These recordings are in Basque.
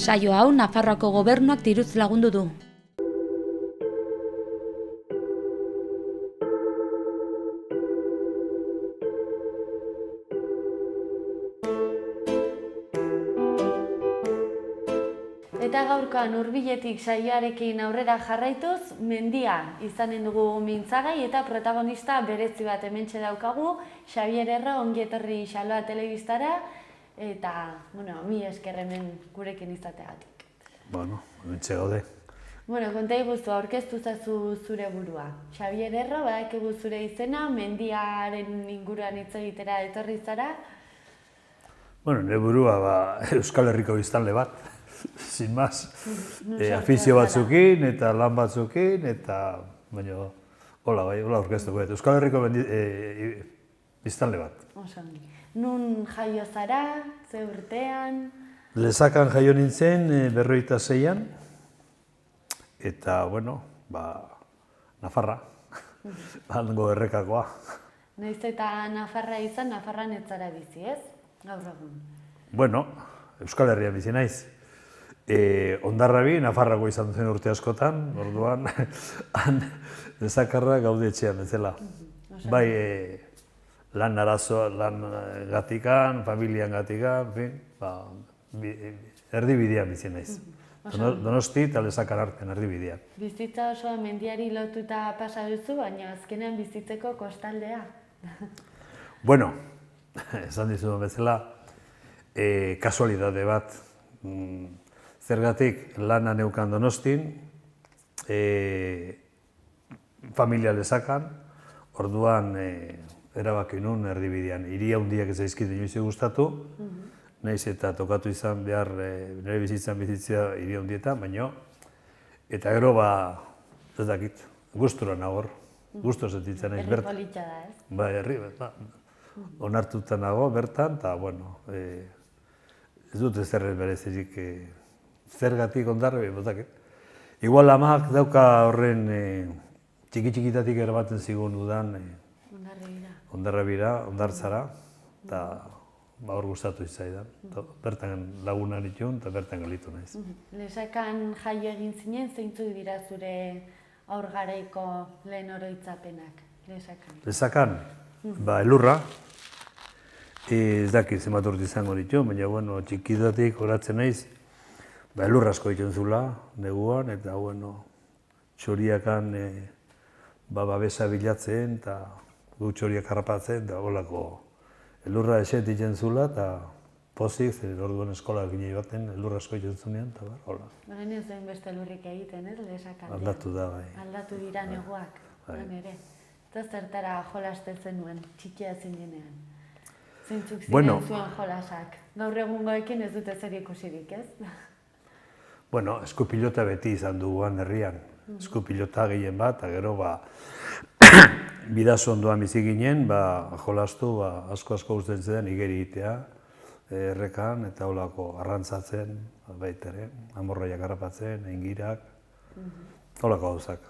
Saio hau Nafarroako gobernuak diruz lagundu du. Eta gaurkoan hurbiletik saioarekin aurrera jarraituz, mendia izanen dugu mintzagai eta protagonista berezi bat hementxe daukagu, Xabier Erro, ongi etorri Xaloa telebistara, eta, mi esker hemen gurekin izateagatik. Hementxe gaude. Konta iguzu, aurkeztu zazu zure burua. Xabier Erro, badakigu zure izena, mendiaren inguruan hitz egitera etorri zara. Nire burua Euskal Herriko biztanle bat. Sin más, afizio batzukin eta lan batzukin, eta hola aurkeztuko dut. Euskal Herriko biztanle bat. Nun jaio zara, ze urtean? Lesakan jaio nintzen 56an, eta, Nafarra, hango errekakoa. Nahiz eta Nafarra izan, Nafarran ez zara bizi, ez? Gaur egun. Euskal Herrian bizi naiz. Hondarrabi, Nafarrako izan zen urte askotan, orduan, Lesakarra gaude etxean bezala. Bai, lan arazoa, lan gatikan, familian gatikan, erdibidean bizi naiz. Donosti eta Lesakar artean erdibidean. Bizitza osoa mendiari lotuta pasa duzu, baina azkenean bizitzeko kostaldea. Esan dizuen bezala, kasualidade bat. Zergatik lana neukan Donostin, familia Lesakan, orduan erabaki nun erdibidean. Hiri handiak ez zaizkit inoiz gustatu, nahiz eta tokatu izan behar nire bizitzea hiri handietan, baino, eta gero ez dakit, gustura nagor, gustu sentitzen naiz bertan. Herri politxa da, ez? Bai, herri, onartuta nago bertan, eta, ez dut ezer berezirik zergatik Hondarrabi, botakit. Igual amak dauka horren txiki-txikitatik erabaten zigun dudan Hondarrabira, Hondartzara, eta hor gustatu izaidan. Bertan laguna nituen eta bertan galitu naiz. Lesakan jaio egin zinen, zeintzuk dira zure haur garaiko lehen oroitzapenak, Lesakan? Lesakan, elurra. Ez dakit zenbat urte izango ditu, baina txikitatik horatzen naiz, elurra asko egiten zula, neguan, eta txoriakan babesa bilatzen, eta gu txoriak harrapatzen, eta holako elurra eset egiten zula, eta pozik, orduan eskola gine baten, elurra asko egiten zunean, eta hola. Ez den beste elurrik egiten, ez, Lesakan? Aldatu da, bai. Aldatu dira neguak, ere. Eta zertara jolasten zenuen, txikia zinenean. Zeintzuk ziren zuen jolasak. Gaur egungoekin ez dute zer ikusirik, ez? Eskupilota beti izan duguan herrian. Eskupilota gehien bat, eta gero bidazo ondoan bizi ginen, jolastu, asko usten zen igeri egitea, errekan, eta holako arrantzatzen, baitere, amorroiak harrapatzen, engirak, holako gauzak.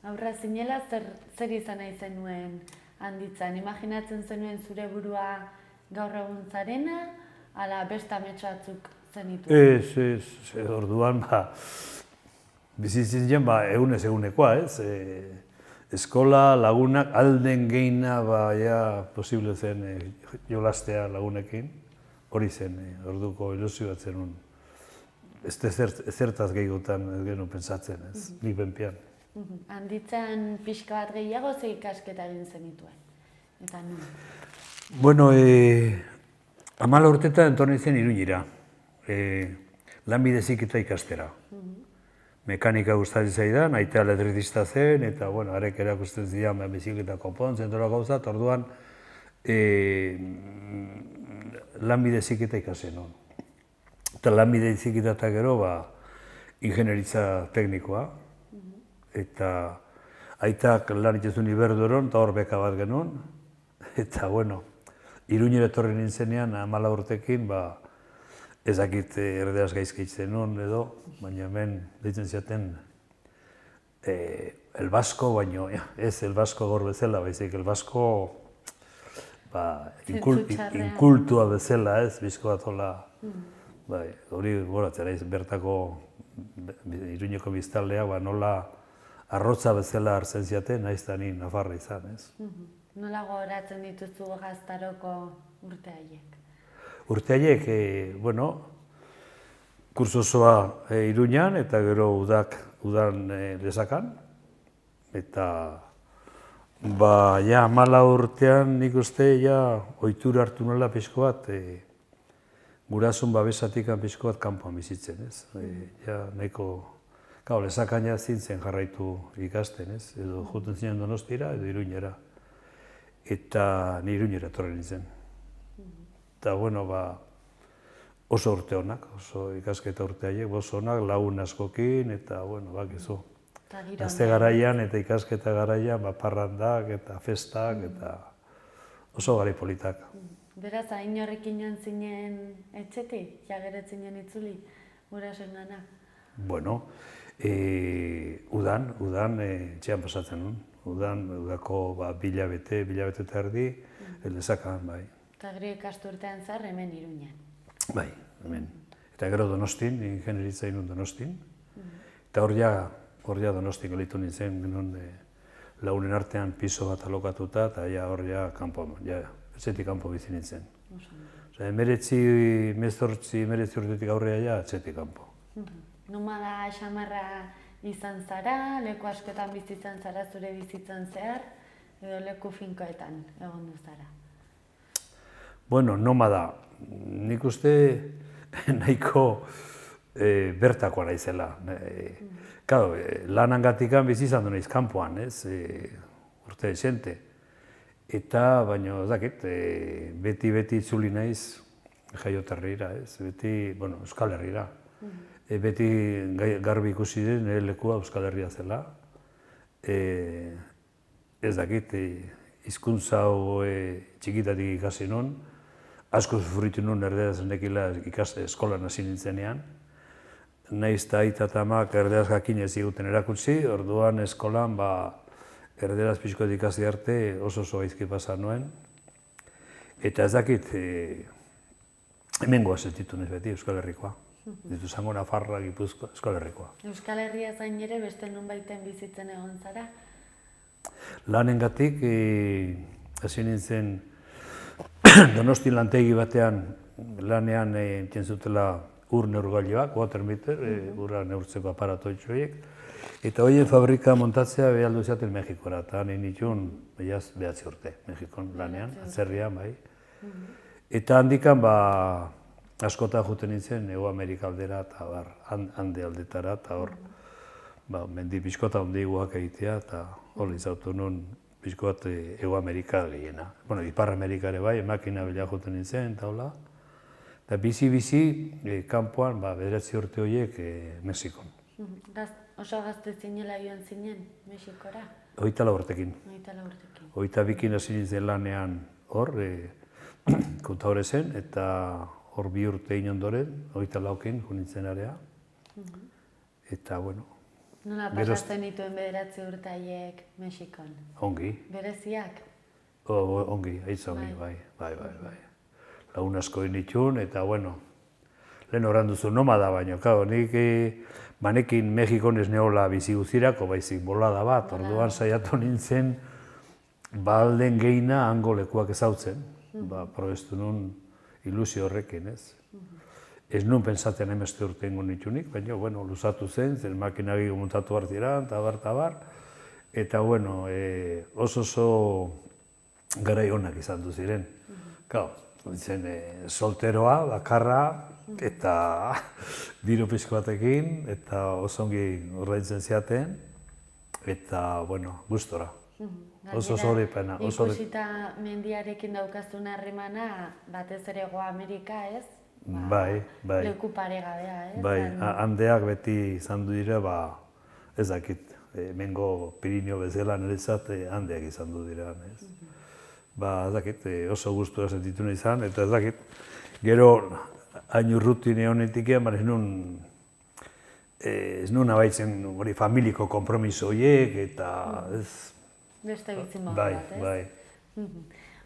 Aurra zinela, zer izan nahi zenuen handitzen? Imaginatzen zenuen zure burua gaur egun zarena, ala beste amets batzuk zenitu? Ez, orduan, bizitzen egunez egunekoa, ez? Eskola, lagunak, alden gehiena, posible zen jolastea lagunekin, hori zen, orduko ilusio bat zenun. Ez zertaz gehiagotan ez genuen pentsatzen, ez, nik benpian. Handitzen pixka bat gehiago ze ikasketa egin zenituen? Eta nun? 14 urtetan entorni zen Iruñira, lanbide heziketa ikastera. Mekanika gustatzen zaidan, aita elektrizista zen, eta harek erakusten zidan bizikleta konpontzen, gauza, eta orduan lanbide heziketa ikasen non. Eta lanbide heziketa eta gero ingenieritza teknikoa, eta aitak lan itezun Iberduron, eta hor beka bat genuen, eta Iruñera etorri nintzenean 14 urtekin, ez dakit erderaz gaizki hitzen nuen edo, baina hemen deitzen ziaten el Basko, baina ez el Basko gaur bezala, baizik el Basko inkultua bezala, ez, bizko bat hola bai, hori goratzen naiz bertako Iruñeko biztanleak nola arrotza bezala hartzen ziaten, nahiz eta ni nafarra izan, ez? Nola gogoratzen dituzu gaztaroko urte haiek? Urte haiek, kurso osoa Iruñan eta gero udan Lesakan. Eta, ja 14 urtean nik uste, ohitura hartu nola pixko bat, gurasun babesatik pixko bat kanpoan bizitzen, ez? Nahiko, Lesakan zintzen jarraitu ikasten, ez? Edo juten zinen Donostira edo Iruñera. Eta ni Iruñera etorri nintzen. Eta, oso urte honak, oso ikasketa urte haiek, oso honak, lagun askokin, eta, bakizu. Gazte garaian eta ikasketa garaian, parrandak eta festak, eta oso garai politak. Beraz, hain horrekin joan zinen etxetik, jageret zinen itzuli, gurasoen gana? Udan etxean pasatzen nun. Udako bilabete eta erdi, Lesakan, bai. Eta gero ikasturtean zar, hemen Iruñan. Bai, hemen. Eta gero Donostin, ingenieritza inun Donostin. Eta hor ja Donostin gelitu nintzen, lagunen artean piso bat alokatuta, eta hor ja etxetik kanpo bizi nintzen. Meretzi urtetik aurrea etxetik kanpo. Nomada xamarra izan zara, leku askotan bizi izan zara zure bizitzan zehar, edo leku finkoetan egon zara? Nomada. Nik uste nahiko bertakoa naizela. Lanangatikan bizi izan du naiz kanpoan, ez? Urte esente. Eta, baina, beti itzuli naiz jaioterrira, ez? Beti, Euskal Herrira. Beti garbi ikusi den nire lekua Euskal Herria zela. Ez dakit, hizkuntza hau txikitatik ikasi nun. Asko sufritu nun erderaz nekila eskolan hasi nintzenean. Nahiz eta aita eta amak erderaz jakin ez ziguten erakutsi, orduan eskolan erderaz pixko ikasi arte oso gaizki pasa nuen. Eta ez dakit, hemengoa sentitu nez beti Euskal Herrikoa. Ditu zango Nafarra, Gipuzkoa, Euskal Herrikoa. Euskal Herria zain ere beste nonbaiten bizitzen egon zara? Lanengatik, hasi nintzen Donostin lantegi batean lanean entzien zutela ur neurgailuak, water meter, urra neurtzeko aparatoitxo horiek. Eta horien fabrika montatzea behaldu zaten Mexikora, eta nahi nituen behatzi urte, Mexikon lanean, atzerrian, bai. Eta handikan, askotan juten nintzen, Ego Amerika aldera eta hande aldetara, eta hor, mendi pixkota ondiguak egitea, eta hor izautu nun pixko bat Ego Amerika gehiena. Ipar Amerika ere bai, makina bila juten nintzen, eta hola. Eta bizi, kanpoan, 9 urte horiek Mexikon. Oso gazte zinela joan zinen, Mexikora? 24 urtekin. 24 urtekin. 22 hasi nintzen lanean hor, Kontaure zen, eta hor 2 urte ondoren, 24kin nintzen area. Eta, Nola pasatzen dituen 9 urte haiek Mexikon? Ongi. Bereziak? Ongi, haitz ongi, bai. Lagun asko ditun, eta, lehen horren duzu nomada baino, nik banekin Mexikon ez neola bizi guztirako, baizik bolada bat, orduan saiatu nintzen balden gehiena hango lekuak ezautzen, probestu nun ilusio horrekin, ez? Ez nun pentsatzen emeste urte ingo nitunik, baina, luzatu zen, zen makinagi montatu hartira, eta bar, eta, oso garai honak izan du ziren. Zen solteroa, bakarra, eta diru pixko batekin, eta oso ongi ordaintzen ziaten, eta, gustora. Oso zoripena. Ikusita mendiarekin daukazun harremana, batez ere Hego Amerika, ez? Bai. Leku paregabea, ez? Bai, handeak beti izan du dira, ez dakit, hemengo Pirinio bezala niretzat handeak izan du dira, ez? Ez dakit, oso gustura sentitu nahi izan, eta ez dakit, gero hain urrutine honetik ean, ez nuen abaitzen familiko kompromiso horiek, eta ez... Beste bitzin bat, ez? Bai.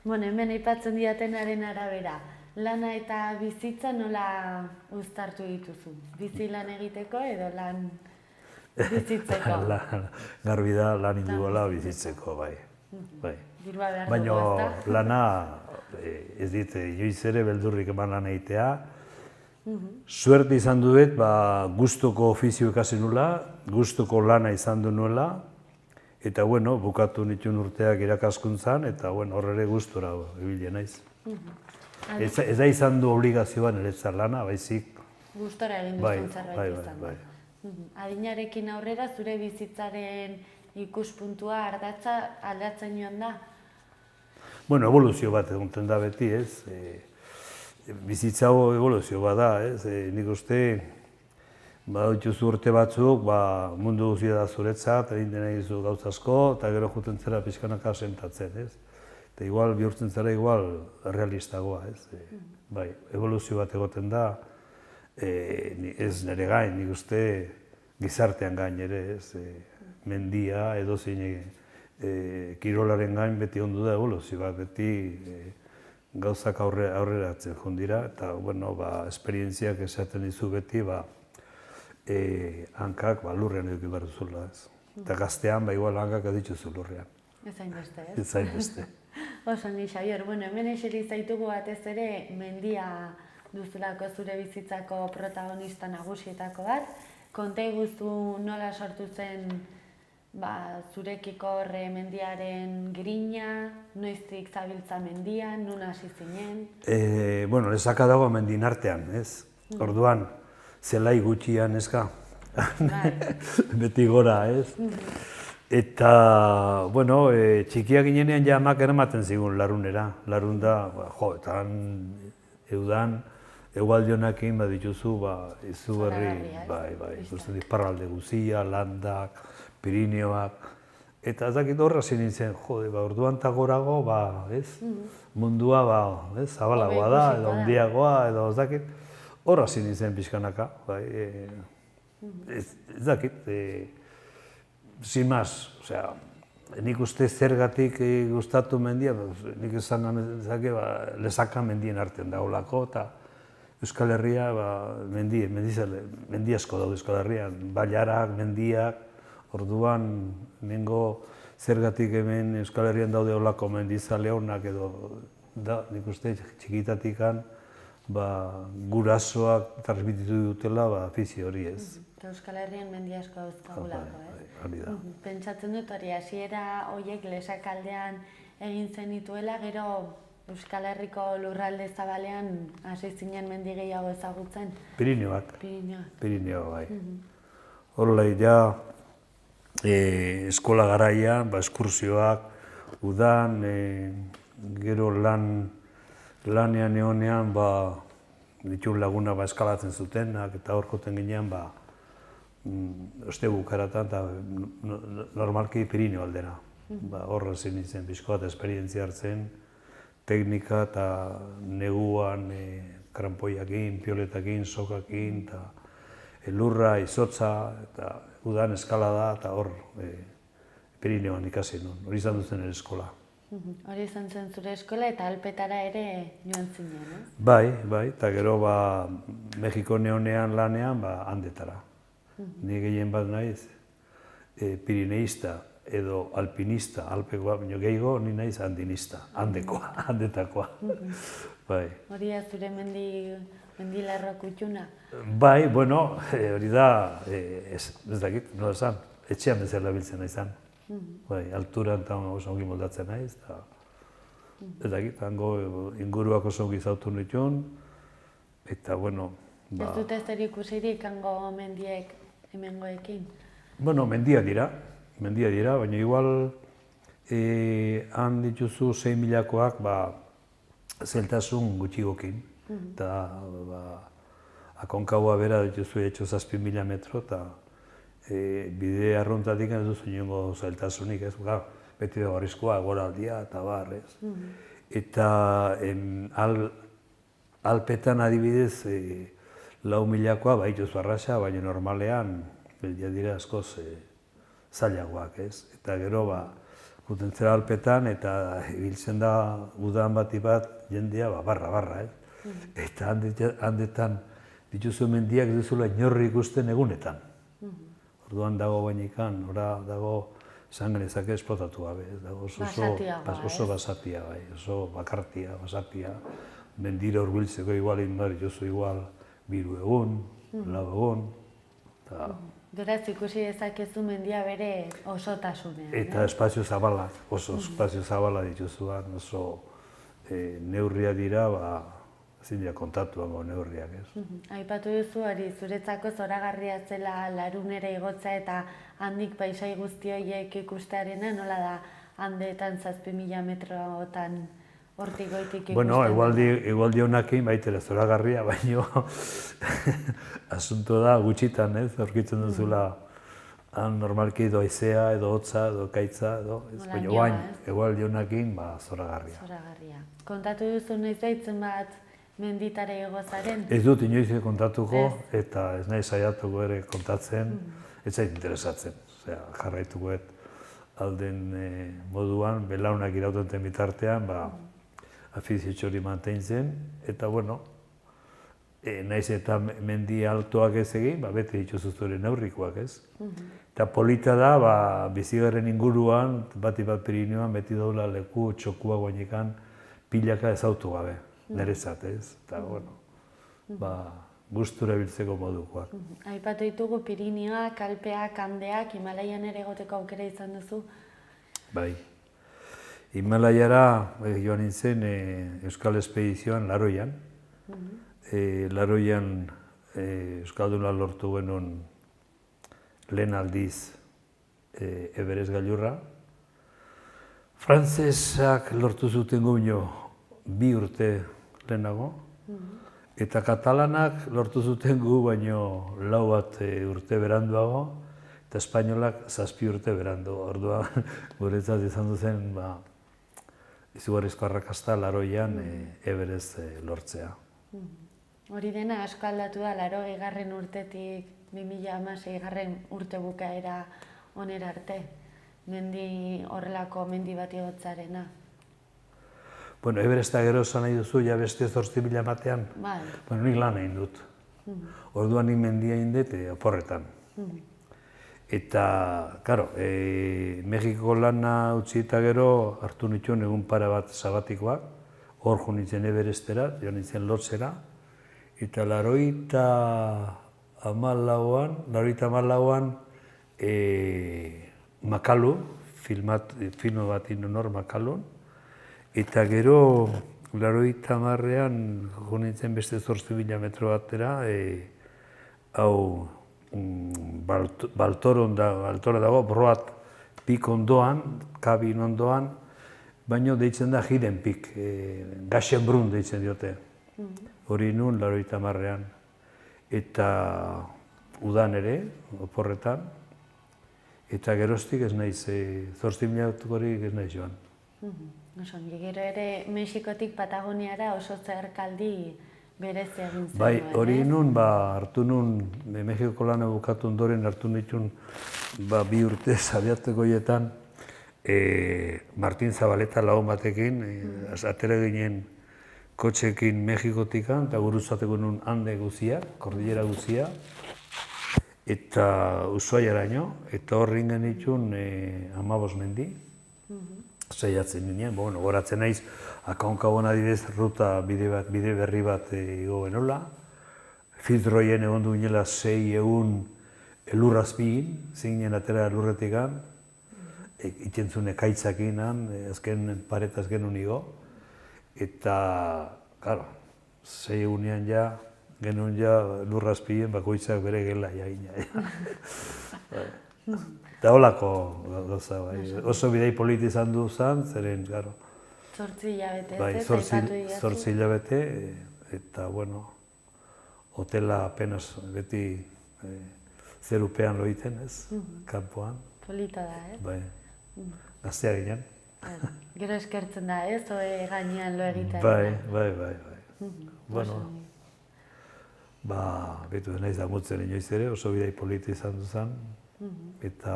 Hemen aipatzen diatenaren arabera, lana eta bizitza nola uztartu dituzu? Bizi lan egiteko edo lan bizitzeko? Garbi da lan induala bizitzeko, bai. Dirua behar Baina dugu, ezta? lana ez dit, joiz ere beldurrik eman lan egitea. Suerte izan duet, gustoko ofizio ikasi nula, gustoko lana izan du nuela, eta bueno, bukatu nituen urteak irakaskuntzan, eta bueno, hor ere gustora ibili naiz. Ez da izan du obligazioa niretzat lana, baizik. Gustora egin duzun zerbait izan da. Adinarekin aurrera, zure bizitzaren ikuspuntua aldatzen joan da? Bueno, evoluzio bat egunten da beti, ez? Bizitza evoluzio bat da, ez? Nik uste, badituzu urte batzuk, mundu guztia da zuretzat, egin dena egizu gauza asko, eta gero juten zera pixkanaka sentatzen, ez? Eta igual, bihurtzen zera igual realistagoa, ez? Bai, evoluzio bat egoten da, ez nire gain, nik uste gizartean gain ere, ez? Mendia, edozein kirolaren gain beti ondu da evoluzio bat, beti gauzak aurreratzen joan dira, eta, bueno, esperientziak esaten dizu beti, hankak lurrean eduki behar duzula, ez? Eta gaztean, igual hankak adituzu lurrean. Ez hainbeste, ez? Ez hainbeste. Oso, ni Xabier, bueno, hemen eseri zaitugu batez ere mendia duzulako zure bizitzako protagonista nagusietako bat. Konta iguzu nola sortu zen zurekiko horre mendiaren grina, noiztik zabiltza mendian, nun hasi zinen? Bueno, lezaka dago mendin artean, ez? Orduan, zelai gutxian, ezka? Beti gora, ez? Eta, bueno, txikiak ginenean ja amak eramaten zigun larunera. Larun da, eta eudan, egualdionakin dituzu, izugarri, ikusten iparralde guzia, landak, Pirineoak, eta ez dakit horra zin nintzen, orduan eta gorago, mundua, zabalagoa da, edo handiagoa, edo ez dakit, horra zin nintzen pixkanaka, ez dakit, sin más, osea, nik uste zergatik gustatu mendia, nik esan ganezake, lezaka mendien artean dagoelako, eta Euskal Herria, mendi asko daude Euskal Herrian, bailarak, mendiak, orduan, nengo zergatik hemen Euskal Herrian daude olako mendizale honak edo, nik uste txikitatikan, gurasoak transmititu dutela afizio hori ez. Eta Euskal Herrian mendi asko dauzkagulako, ez? Pentsatzen dut hori, hasiera horiek lesakaldean egin zenituela, gero Euskal Herriko lurralde zabalean hasi zinen mendi gehiago ezagutzen? Pirineoak. Pirineoak, bai. Horrela, ja, eskola garaian, eskursioak, udan, gero lanean egonean, ditun laguna eskalatzen zutenak, eta hor joten ginean, ostegu karatan, eta normalki Pirineo aldera. Horra zen nintzen, pixko bat esperientzia hartzen, teknika eta neguan krampoiakin, pioletakin, sokakin, eta lurra, izotza, eta udan eskalada, eta hor Pirineoan ikasi nuen, hori izan duzen ere eskola. Hori izan zen zure eskola eta Alpetara ere joan zinen, ez? Bai, eta gero Mexiko neonean lanean handetara. Ni gehien bat naiz pirineista edo alpinista, alpekoa, baina gehiago ni naiz andinista, handetakoa. Hori da zure mendilarro kutxuna? Bai, bueno, hori da, ez dakit, nola esan, etxean bezala biltzen naizan. Alturan eta oso ongi moldatzen naiz, eta ez dakit, hango inguruak oso ongi zautu nituen, eta, bueno... Ez dute zer ikusirik hango mendiek hemengoekin? Bueno, mendiak dira, baina igual han dituzu 6.000-koak zeltasun gutxigokin, eta akonkaua bera dituzu etxo 7.000 metro, eta bide arruntatik ez duzu inongo zailtasunik, ez? Beti dago arriskua, goraldia eta bar, ez? Eta Alpetan adibidez 4.000-koa badituzu arrasa, baina normalean dira askoz zailagoak, ez? Eta gero guten zera Alpetan eta ibiltzen da udan bat jendea barra, ez? Eta handetan dituzu mendiak duzula inorri ikusten egunetan. Orduan dago bainikan, ora dago esan genezake esplotatu gabe. Oso basatia, bai, oso bakartia, basatia. Mendira hurbiltzeko igual indar dituzu igual 3 egun, 4 egun. Beraz, ikusi dezakezu mendia bere osotasunean. Eta espazio zabalak, oso espazio zabala dituzuan, oso neurriak dira, ezin dira kontatuango neurriak, ez? Aipatu duzu hori, zuretzako zoragarria zela larunera igotza eta handik paisai guzti horiek ikustearena, nola da handeetan 7.000 metrotan hortik goitik ikusten? Bueno, egualdi honakin baitera zoragarria, baino asunto da gutxitan, ez? Aurkitzen duzula normalki edo haizea, edo hotza, edo kaitza, edo, ez? Baina guain, egualdi honakin, zoragarria. Zoragarria. Kontatu duzu noiz daitzen bat menditare egozaren? Ez dut inoiz kontatuko, eta ez nahi saiatuko ere kontatzen, ez zait interesatzen. Osea, jarraituko alden moduan, belaunak irautenten bitartean, afiziotxo hori mantentzen, eta bueno, naiz eta mendi altoak ez egin, bete dituzu zure neurrikoak, ez? Eta polita da, bizigarren inguruan, bat Pirinioan, beti daula leku txokua guainekan pilaka ezautu gabe, nerezat, ez? Eta, bueno, gustura biltzeko modukoak. Aipatu ditugu Pirinioak, Alpeak, Andeak, Himalaian ere egoteko aukera izan duzu? Bai. Himalaiara joan nintzen Euskal Espedizioan Laroian. Laroian Euskalduna lortu genuen lehen aldiz Everest gailurra. Frantzesak lortu zuten guino 2 urte lehenago, eta katalanak lortu zuten gu baino 4 urte beranduago, eta espainolak 7 urte berandu. Orduan, guretzat izan duzen, izugarrizko arrakasta Laroian Everest lortzea. Hori dena asko aldatu da, 80. urtetik 2016. urte bukaera onera arte, horrelako mendi bat igotzarena. Bueno, Everesta gero esan nahi duzu, ja beste 8.000 batean. Bueno, nik lan egin dut. Orduan nik mendia egin dut oporretan. Eta, karo, Mexiko lana utzi eta gero hartu nituen egun pare bat sabatikoak, hor jo nintzen Everestera, jo nintzen lotzera, eta 84an Makalu, filmo bat inen hor Makalun, eta gero 80an jo nintzen beste 8.000 metro batera, hau Baltora dago, Broad Peak ondoan, kabin ondoan, baino deitzen da Hidden Peak, Gaxenbrun deitzen diote. Hori nun 80an, eta udan ere, oporretan, eta geroztik ez naiz, 8.000 ez naiz joan. Gero ere Mexikotik Patagoniara oso zerkaldi berezia egin zen. Bai, hori nun, hartu nun, Mexiko lana bukatu ondoren hartu nituen 2 urte zabiateko hietan, Martin Zabaleta lagun batekin, atera ginen kotxekin Mexikotikan, eta gurutzateko nun hande guzia, kordillera guzia, eta Ushuaiaraino, eta horri genituen 15 mendi, saiatzen ginen, goratzen naiz, akaunkabon adibidez ruta bide berri bat igo genola, Fitzroyen egon du ginela 6 egun elurrazpigin, zinen atera elurretikan, itentzun ekaitzakin, azken paretaz genuen igo, eta, karo, 6 egunean genuen elurrazpigin bakoitzak bere gela jaina. Eta holako gauza, oso bidei politi izan du zen, zeren, garo. 8 hilabete, ez? 8 hilabete, eta, bueno, hotela apenas beti zerupean loiten, ez, kanpoan. Polita da, ez? Bai, gaztea ginen. Gero eskertzen da, ez, oe gainean lo egitea. Bai. Bueno, betu naiz damutzen inoiz ere, oso bidei politi izan du zen. Eta,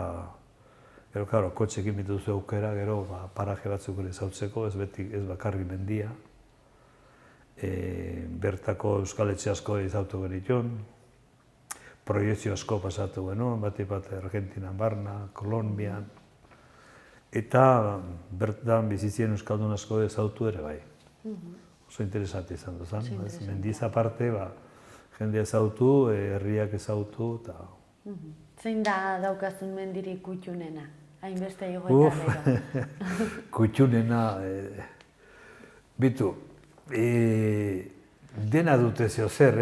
gero, karo, kotxekin bitu duzu aukera, gero, paraje batzuk ere zautzeko, ez bakarri mendia. bertako euskaletxe asko ezautu genituen, proiektzio asko pasatu genuen, bat Argentinan barna, Kolonbian, eta bertan bizitzien euskaldun asko ezautu ere bai. Oso interesante izan duzan, mendiz aparte, jende ezautu, herriak ezautu, eta... Zein da daukazun mendirik kutxunena? Hainbeste igo eta gero. Kutxunena, bitu, dena dute zeo zer,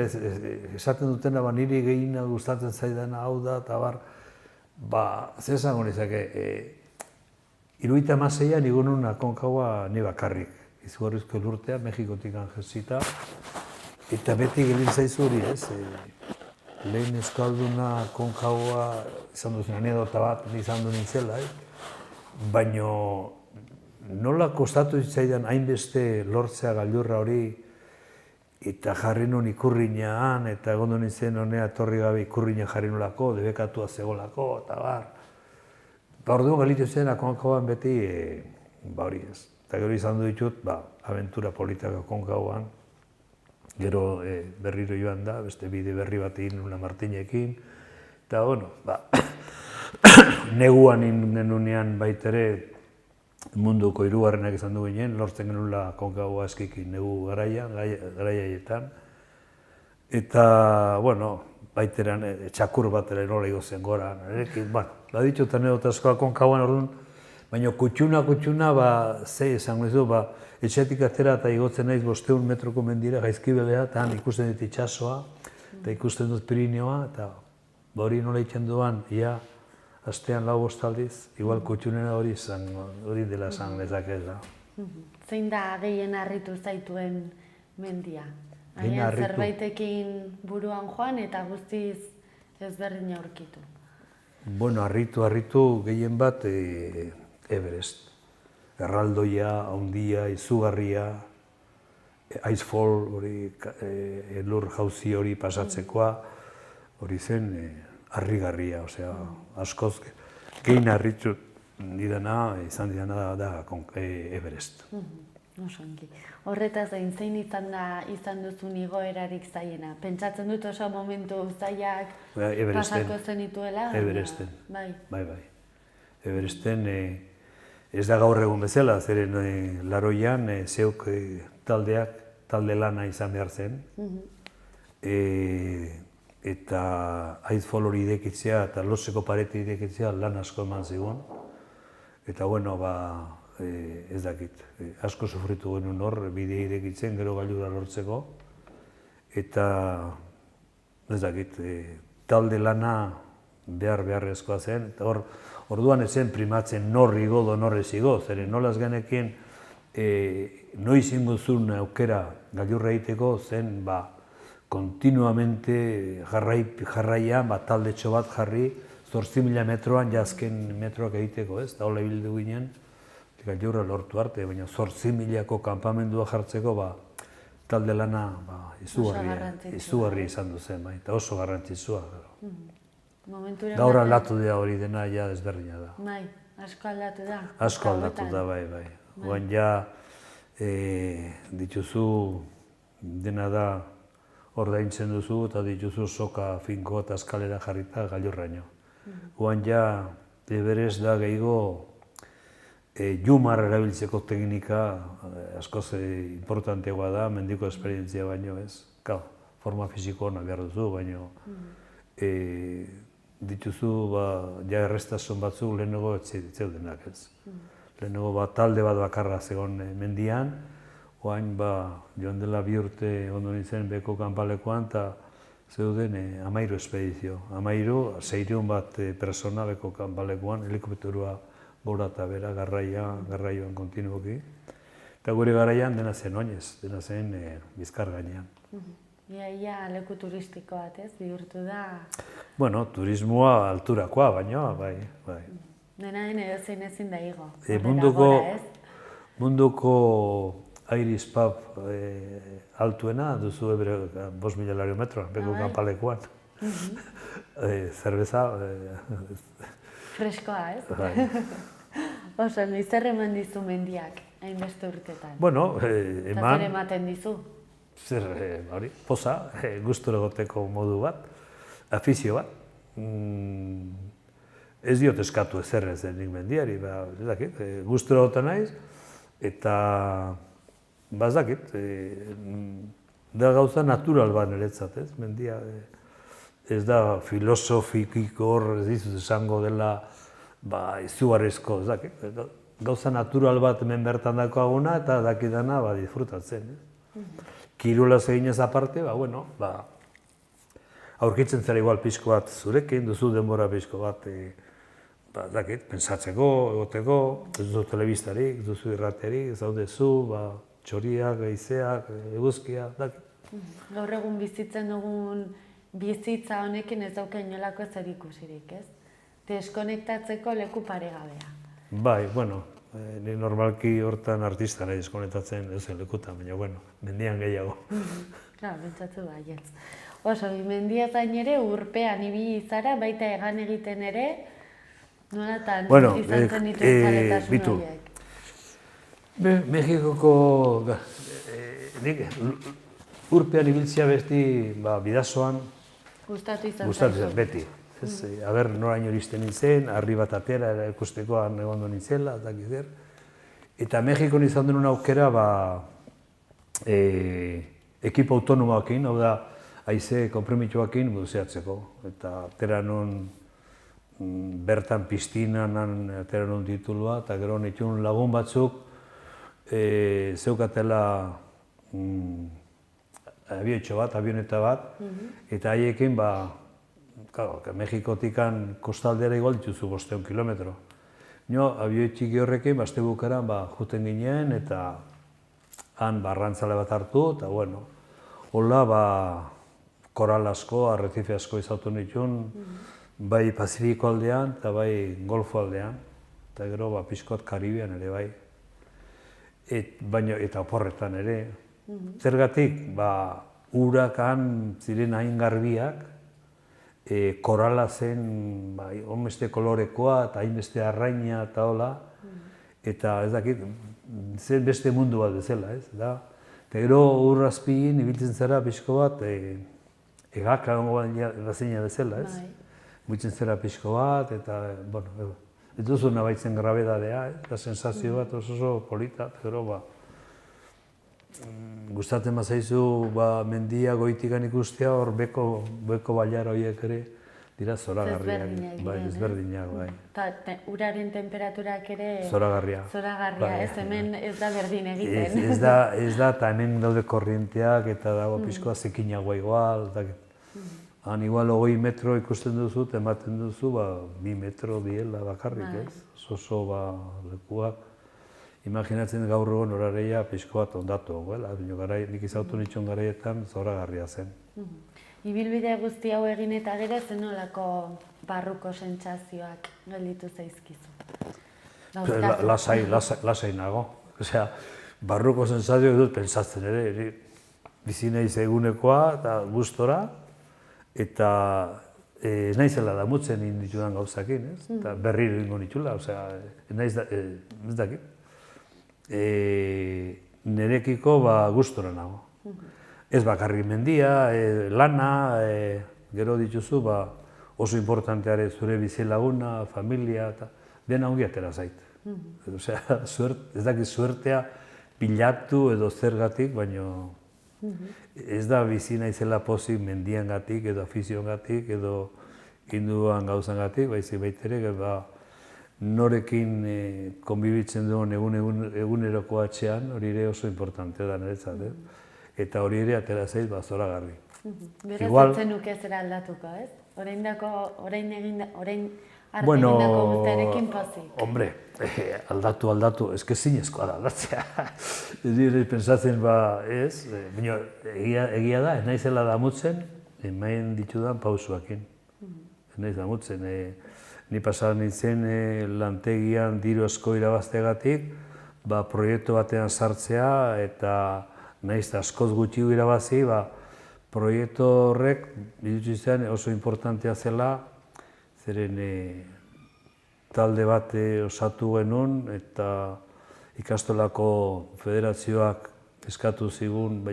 esaten dutena niri gehiena gustatzen zaidana hau da, eta zer esango nizake, 76an igo nuen Akonkaua ni bakarrik, izugarrizko elurtea, Mexikotik anjesita, eta beti gelin zaizu hori, lehen euskalduna Akonkaua izan duzen anedota bat, izan du nintzela, baina nola kostatu zitzaidan hainbeste lortzea gailurra hori, eta jarri nuen ikurriñaan, eta egon nintzen honea etorri gabe ikurriña jarri nolako, debekatua zegolako, eta bar. Orduan galitu zen Akonkauan beti, hori ez. Eta gero izan du ditut, aventura politak Akonkauan, gero berriro joan da, beste bide berri bat egin nula Martinekin, eta bueno, neguan genunean baitere munduko hirugarrenak izan du ginen, lortzen genula Akonkaua eskikin negu garaiaietan. Eta, bueno, baiteran txakur bat ere nola igozen gora. Baditut anedotazko Akonkauan orduan, baina kutxuna, ze esango ez du, etxetik atera eta igotzen naiz 500 metroko mendira, Jaizkibelea, eta han ikusten dut itxasoa, eta ikusten dut Pirineoa, eta hori nola itzen duan, ia, astean 4-5 aldiz, igual kutxunena hori dela esan lezake da. Zein da gehien harritu zaituen mendia? Zerbaitekin buruan joan eta guztiz ezberdina aurkitu. Bueno, harritu gehien bat Everest. Erraldoia, haundia, izugarria, Icefall, hori elur jauzi hori pasatzekoa, hori zen harrigarria, osea, askoz gehin harritu izan didana da Everest. Osongi. Horretaz zein izan duzun igoerarik zaiena? Pentsatzen dut oso momentu zaiak pasako zenituela? Everesten. Bai. Everesten ez da gaur egun bezala, zeren laroian zeuk talde lana izan behar zen. Eta Icefall hori idekitzea eta loseko parete idekitzea lan asko eman zigun. Eta bueno, ez dakit, asko sufritu genuen hor, bidea irekitzen, gero gailura lortzeko. Eta, ez dakit, talde lana beharrezkoa zen. Eta orduan ezen primatzen nor igo do nor ez igo, zeren nolaz genekin noiz inguzun aukera gailurra egiteko zen, kontinuamente jarraian, taldetxo bat jarri, 8.000 metroan jazken metroak egiteko, ez? Da hola bildu ginen, gailurra lortu arte, baina 8.000ko kanpamendua jartzeko, talde lana izugarri izan duzen, eta oso garrantzitsua. Gaur aldatu da hori dena, ja desberdina da. Bai, asko aldatu da. Asko aldatu da, bai. Oan ja, dituzu, dena da, ordaintzen duzu, eta dituzu soka finko eta eskalera jarrita gailurraino. Oan ja, Everest da gehiago, jumar erabiltzeko teknika askoz importanteagoa da, mendiko esperientzia baino ez. Forma fisiko hona behar duzu, baino dituzu ja errestasun batzuk lehenago zeudenak ez. Lehenago talde bat bakarra zegoen mendian, oain joan dela 2 urte ondo nintzen beko kanpalekoan, eta zeuden 13 espedizio. 600 bat persona beko kanpalekoan, helikopterua gora eta bera, garraioan kontinuoki. Eta gure garaian dena zen oinez, dena zen Bizkar gainean. Ia leku turistiko bat, ez? Bihurtu da... Bueno, turismoa alturakoa, baina, bai. Dena edozein ezin da igo. Munduko Iris Pub altuena duzu 5.000 metroan, beko kanpalekuan. Zerbeza... Freskoa, ez? Oso, zer eman dizu mendiak, hainbeste urtetan? Bueno, eman... Eta zer ematen dizu? zer, hori, poza, gustura egoteko modu bat, afizio bat. Ez diot eskatu ezer ez nik mendiari, ez dakit, gustura egoten naiz, eta ez dakit, da gauza natural bat niretzat, ez, mendia. Ez da filosofikiko hor, ez dizut esango dela, izugarrizko, ez dakit, gauza natural bat hemen bertan dakoaguna eta dakidana disfrutatzen. Kirolaz eginez aparte, aurkitzen zara igual pixko bat zurekin, duzu denbora pixko bat, pentsatzeko, egoteko, ez duzu telebistarik, ez duzu irraterik, ez daudezu, txoriak, geizeak, eguzkia, dakit. Gaur egun bizitzen dugun bizitza honekin ez dauka inolako zer ikusirik, ez? Deskonektatzeko leku paregabea. Bai, ni normalki hortan artista nahi deskonektatzen ez lekutan, baina, mendian gehiago. Claro, pentsatu baietz. Oso, mendiaz gain ere urpean ibili zara, baita egan egiten ere, nolatan izan zen dituen zaletasun horiek? Mexikoko urpean ibiltzea beti bidazoan gustatu izan beti. Aber noraino iristen nintzen, harri bat atera ikustekoan egon nintzela, dakit zer. Eta Mexikon izan denun aukera ekipo autonomoakin, hau da, haize konpromitxoakin buzeatzeko. Eta atera nun bertan piztinan atera nun titulua, eta gero nituen lagun batzuk zeukatela avioneta bat, eta haiekin Mexikotikan kostaldera igual dituzu 500 kilometro. Abioi txiki horrekin, aste bukaran juten ginen eta han arrantzale bat hartu, eta hola koral asko, arrecife asko izautu nituen, bai Pazifiko aldean eta bai Golfo aldean, eta gero pixkot Karibian ere bai. Eta oporretan ere. Zergatik, urakan ziren hain garbiak, korala zen hainbeste kolorekoa eta hainbeste arraina eta hola, eta ez dakit, zen beste mundu bat bezala, ez da? Eta gero urrazpigin ibiltzen zara pixko bat, egaka bazina bezala, ez? Muitzen zara pixko bat, eta, ez duzu nabaitzen grabedadea, eta sensazio bat oso polita, gero gustatzen bazaizu mendia goitikan ikustea, hor beko bailara horiek ere dira zoragarriak. Ezberdinak, bai. Eta uraren temperaturak ere... Zoragarria. Ez hemen ez da berdin egiten. Ez da, eta hemen daude korrienteak eta dago pixkoa zekinagoa igual. Han igual 20 metro ikusten duzu, ematen duzu 2 metro diela bakarrik, ez? Oso lekuak. Imaginatzen gaur egon horareia pixko bat ondatu, nik izautu nitxon garaietan zoragarria zen. Ibilbide guzti hau egin eta gero zen nolako barruko sentsazioak gelditu zaizkizu? Lasai nago. Barruko sentsazioak dut pentsatzen ere, bizi naiz egunekoa eta gustora, eta ez naizela damutzen ditudan gauzakin, eta berriro ingo nitula, ez dakit. Nerekiko gustora nago. Ez bakarrik mendia, lana, gero dituzu oso importanteare zure bizilaguna, familia, eta dena ongi atera zait. Ez dakit suertea pilatu edo zergatik, baina ez da bizi naizela pozik mendiangatik edo afiziongatik edo induan gauzangatik, baitere norekin konbibitzen duen eguneroko atxean, hori ere oso importantea da niretzat, eta hori ere atera zait zoragarri. Beraz etzen nuke zera aldatuko, ez? Orain arte egindako guztiarekin pozik. Hombre, aldatu, ez que zinezkoa da aldatzea. Ez dire, pensatzen ez, baina egia da, ez naizela damutzen, emain ditudan pausuakin. Ez naiz damutzen. Ni pasaren nintzen lantegian diru asko irabaztegatik, proiektu batean sartzea eta nahiz askoz gutxi irabazi, proiektu horrek bidutzitzen oso importantea zela, zeren talde bat osatu genuen eta ikastolako federazioak eskatu zigun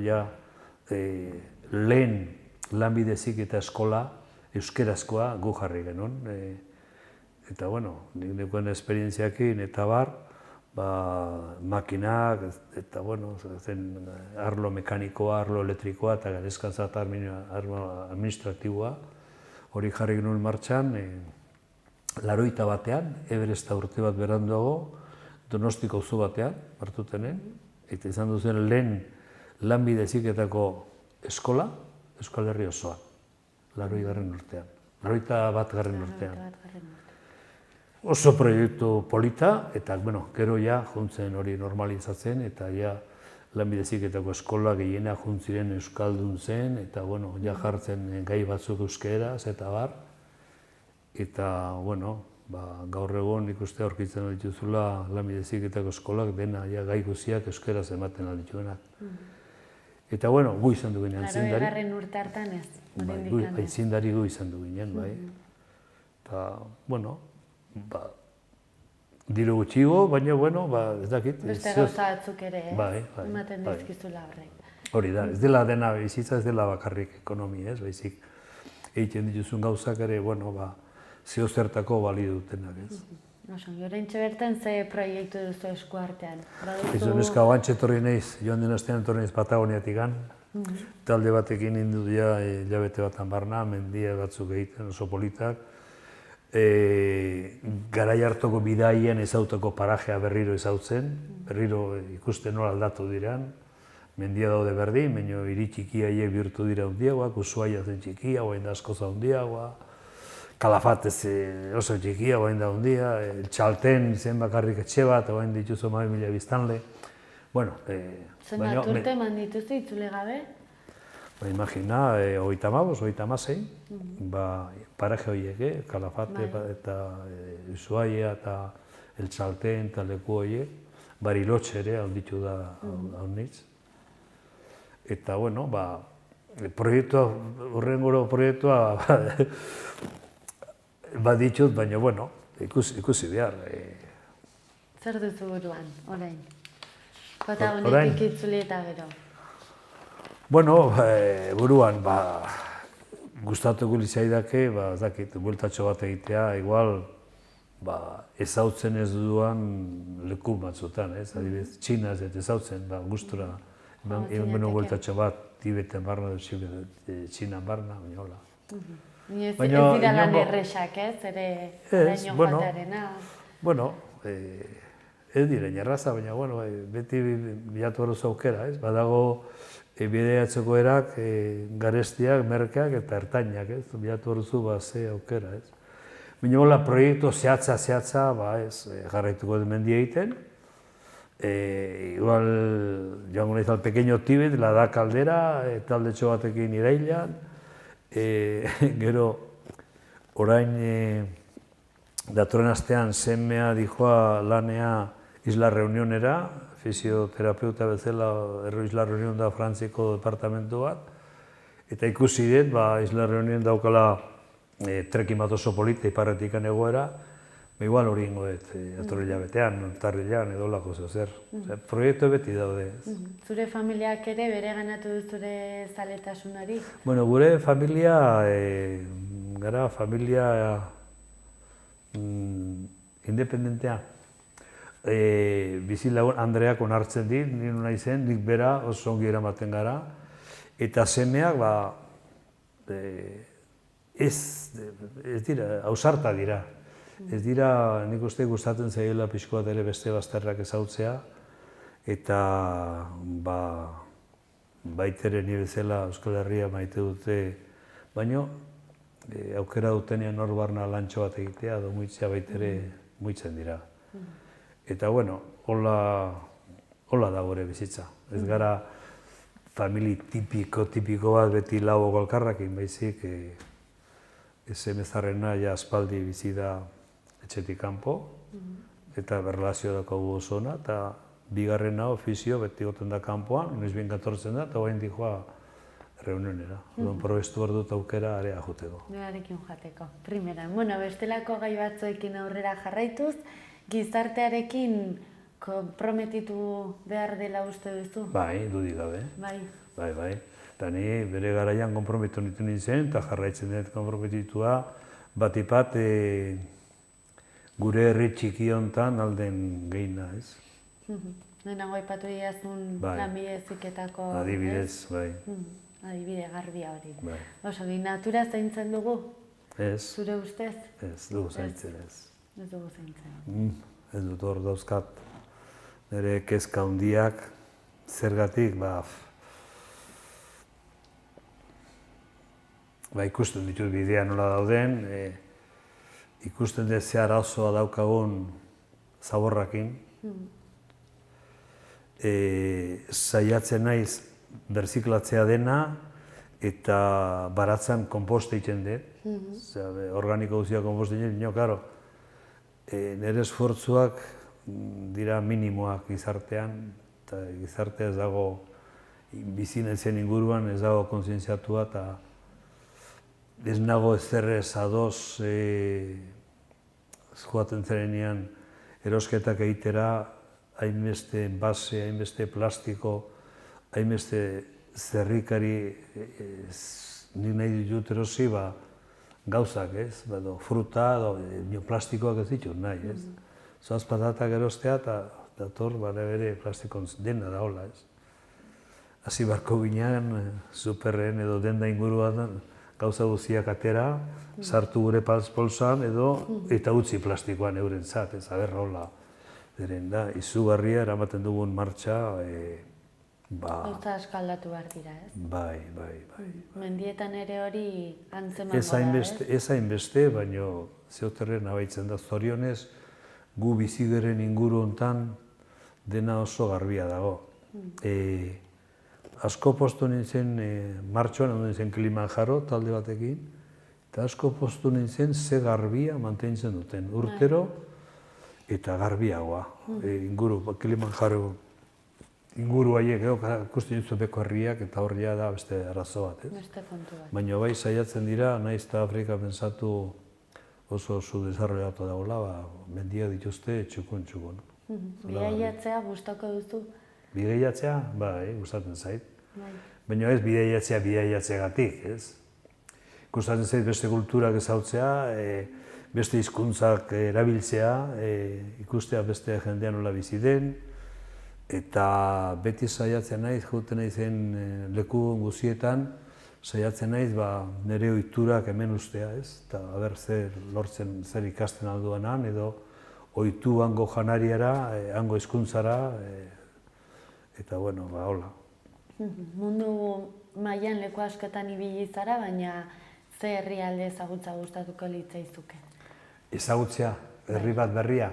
lehen lanbide heziketa eskola euskerazkoa gu jarri genuen. Eta, bueno, nik nekoen esperientziakin eta bar, makinak, eta, bueno, zen arlo mekanikoa, arlo elektrikoa eta garezkantzat arlo administratiboa hori jarri genuen martxan, 81 Everesta urte bat beranduago, Donostiko auzo batean, hartutenen, eta izan duzen lehen lanbide heziketako eskola, Euskal Herri osoan, 80. urtean, 81. urtean. Oso proiektu polita, eta, bueno, gero ja juntzen hori normalizatzen, eta ja lanbide heziketako eskola gehiena juntziren euskaldun zen, eta, bueno, ja jartzen gai batzuk euskeraz, eta bar. Eta, bueno, gaur egon ikuste aurkitzen dituzula lanbide heziketako eskolak dena ja gai guztiak euskeraz ematen aldituenak. Eta, bueno, gu izan du ginen zindari. 80. urte hartan ez? Bai, zindari gu izan du ginen, bai. Eta, bueno, diru gutxigo, baina, bueno, ez dakit. Beste gauza batzuk ere, ez? Bai. Ematen dizkizula horrek. Hori da, ez dela dena bizitza, ez dela bakarrik ekonomia, ez, baizik. Egiten dituzun gauzak ere, bueno, zeo zertako bali dutenak, ez. Oso, oraintxe bertan ze proiektu duzu eskuartean? Ez neska oantxe etorri naiz, joan den astean etorri naiz Patagoniatikan. Talde batekin indu dira hilabete batan barna, mendia batzuk egiten oso politak. Garai hartoko bidaien ezautako parajea berriro ezautzen, berriro ikusten nola aldatu diran. Mendia daude berdin, baina hiri txikia haiek bihurtu dira handiagoak, Ushuaia zen txikia, orain da askoz handiagoa. Calafate oso txikia, orain da handia, Txalten zen bakarrik etxe bat, orain dituzu 12.000 biztanle. Bueno, zenbat urte eman dituzu itzule gabe? Imagina, 35, 36, paraje horiek, Calafate eta Ushuaia eta El Txalten eta leku horiek, Barilotxe ere handitu da haunitz. Eta, bueno, proiektua, horrengoro proiektua ditut, baina, bueno, ikusi behar. Zer duzu buruan, orain? Patagoniatik itzuli eta gero? Bueno, buruan, gustatuko litzaidake, ez dakit, bueltatxo bat egitea, igual, ezautzen ez dudan leku batzutan, ez? Adibidez, Txina ez ezautzen, gustura. Egon bueltatxo bat, Tibeten barna, Txinan barna, baina hola. Ez dira lan erresak, ez? Ere araño joatearena. Bueno, ez diren erraza, baina beti bilatu hori aukera, ez? Badago bideatzeko erak, garestiak, merkeak eta ertainak, ez? Bilatu hori zu ze aukera, ez? Baina hola, proiektu zehatza, jarraituko den mendia egiten. Igual, joango nahiz al pequeño Tibet, la da kaldera, taldetxo batekin irailan. Gero, orain, datorren astean, semea dijoa lanea Isla Reunionera, fisioterapeuta bezala Isla Reunion da Frantziko departamentu bat, eta ikusi dut, Isla Reunion daukala trekin bat oso polita iparretik egoera, igual hori ingo dut, atorri hilabetean, tarrilean, edo lako zer. Proiektu beti daude. Zure familiak ere bere ganatu du zure zaletasunari? Bueno, gure familia, gara familia independentea. Bizilagun Andreak onartzen dit, nire nahi zen, nik bera oso ongi eramaten gara. Eta semeak, ez dira, ausarta dira. Ez dira, nik uste gustatzen zaila pixko bat ere beste bazterrak ezautzea, eta baitere nire bezala Euskal Herria maite dute, baina aukera dutenean hor barna lantxo bat egitea, edo muitzea baitere muitzen dira. Eta, bueno, hola da gure bizitza. Ez gara famili tipiko bat beti lau golkarrakin, baizik, ez emezarrena ja aspaldi bizi da etxetik kanpo, eta berrelazio daukagu oso ona, eta bigarrena ofizio beti goten da kanpoan, noiz bien gatortzen da, eta orain dijoa reunionera. Probestu behar dut aukera area joteko. Bearekin jateko, primeran. Bueno, bestelako gai batzuekin aurrera jarraituz, gizartearekin konprometitu behar dela uste duzu? Bai, dudik gabe. Bai. Bai. Eta ni bere garaian konprometu nintzen, eta jarraitzen dut konprometitua, batipat gure herri txiki honetan alden gehina, ez? Lehenago aipatu diazun lanbide heziketako... Adibidez, bai. Adibide garbia hori. Bai. Oso, natura zaintzen dugu? Ez. Zure ustez? Ez, dugu zaintzen ez. Ez dugu zaintzen. Ez dut hor dauzkat nire kezka handiak, zergatik, ikusten ditut bidea nola dauden, ikusten dut ze arazoa daukagun zaborrakin, saiatzen naiz berziklatzea dena eta baratzen konposte egiten dut. Organiko guztiak konposte egiten dut, karo, nire esfortzuak dira minimoak gizartean, eta gizartea ez dago bizinetzen inguruan, ez dago kontzientziatua, eta ez nago ezerrez adoz joaten zerenean erosketak egitera, hainbeste base, hainbeste plastiko, hainbeste zerrikari nik nahi ditut erosi, gauzak, ez? Fruta, plastikoak ez ditut nahi, ez? Zoaz patatak erostea eta dator bere plastikon dena da hola, ez? Hasi barko ginean, superren edo denda inguruan gauza guztiak atera, sartu gure poltsan edo eta utzi plastikoan euren zat, ez? Aberra hola. Da, izugarria eramaten dugun martxa, Gauza askaldatu behar dira, ez? Bai. Mendietan ere hori antzeman Ez hainbeste, baina zeoterren abaitzen da zorionez, gu bizigeren inguru hontan dena oso garbia dago. Asko postu nintzen martxoan, hau nintzen Kilimanjaro talde batekin, eta asko postu nintzen ze garbia mantentzen duten, urtero eta garbiagoa. Kilimanjaro inguru haiek, ikusten ditzu beko herriak eta horria da beste arazo bat, ez? Beste kontu bat. Baina bai saiatzen dira, nahiz eta Afrika pensatu oso desarrollatu dagoela, mendiak dituzte txukun. Bidaiatzea gustoko duzu? Bidaiatzea, bai, gustatzen zait. Baina ez bidaiatzeagatik, ez? Gustatzen zait beste kulturak ezautzea, beste hizkuntzak erabiltzea, ikustea beste jendea nola bizi den, eta beti saiatzen naiz, joten naizen leku guztietan, saiatzen naiz nire ohiturak hemen ustea, ez? Eta aber zer ikasten alduanan, edo ohitu hango janariara, hango hizkuntzara, eta bueno, hola. Mundu mailan leku askotan ibili zara, baina ze herrialde ezagutza gustatuko litzaizuke? Ezagutzea, herri bat berria,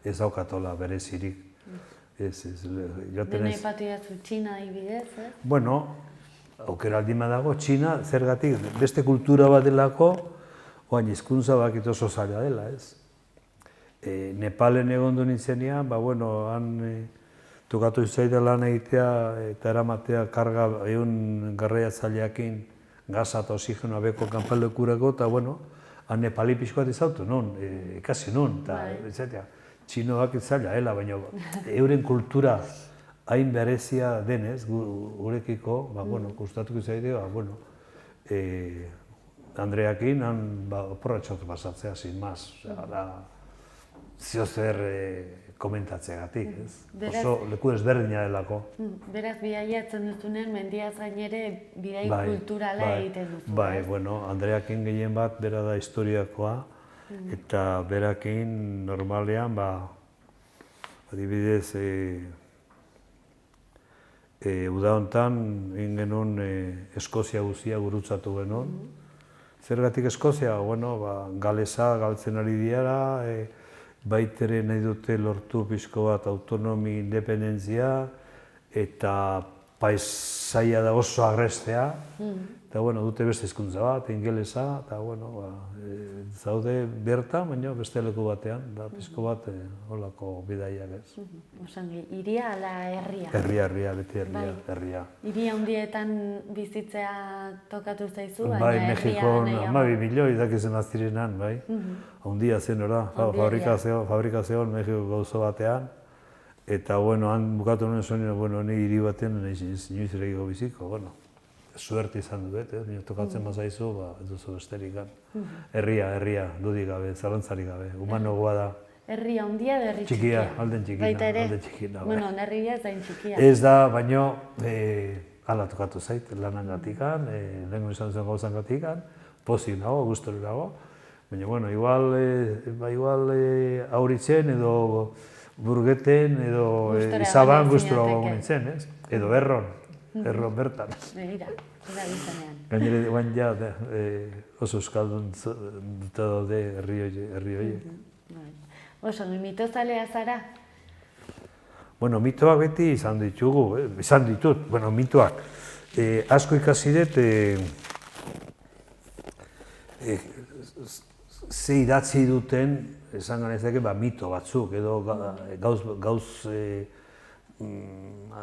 ez daukatola berezirik. Dena aipatu jazu Txina adibidez, ez? Bueno, aukera aldima dago, Txina, zergatik, beste kultura bat delako, oain hizkuntza bakit oso zaila dela, ez? Nepalen egondu nintzenean, han tokatu izaida lan egitea eta eramatea karga egun garraiatzaileakin gaza eta oxigenoa beko kanpalekurako, eta han Nepali pixko bat izautu nun, ikasi nun, eta Txinoak izaila, baina euren kultura hain berezia denez, gurekiko, gustatuko izaidea, Andreakin, han oporratxotu pasatzea, sin maz, ziozer komentatzeagatik, ez? Oso leku ezberdina delako. Beraz, bidaiatzen duzunen, mendiaz gainere bidai kulturala egiten duzu. Bai, Andreakin gehien bat, bera da historiakoa, eta berakin normalean, adibidez, uda honetan, egin genuen Eskozia guztia gurutzatu genuen. Zergatik Eskozia? Galesa galtzen ari diara, baitere nahi dute lortu pixko bat autonomi, independentzia, eta paisaia da oso agrestea, eta dute beste hizkuntza bat, ingelesa, eta zaude bertan, baina beste leku batean, da pixko bat holako bidaiak ez. Osangi, hiria ala herria? Herria, beti herria. Hiria handietan bizitzea tokatu zaizu, baina herria nahiago? Mexikon 12 milioi dakizen azirenan, handia zen ora, fabrikazioan Mexiko gauzo batean, Eta, bueno, han bukatu nuen zuen, bueno, ni hiri baten, inoiz ere gego biziko, bueno, suerte izan dut, baina tokatzen bazaizu, ez duzu besterik gan. Herria, dudik gabe, zalantzarik gabe, humanogoa da. Herri handia edo herri txikia? Txikia, alden txikia. Baita ere? Alden txikia. Bueno, herria ez da txikia. Ez da, baino, hala tokatu zait, lanangatikan, lehenko izan zen gauzangatikan, pozik nago, gustori nago. Baina, bueno, igual auritzen edo burgeten edo izaban gustura gogo nintzen, ez? Edo erron bertan. Begira, era bizanean. Gainere, guan ja, oso euskaldun dute daude herri horiek. Oso, mitozalea zara? Bueno, mitoak beti izan ditugu, izan ditut, bueno, mitoak. Asko ikasi dut, ze idatzi duten, esan ganezake, mito batzuk, edo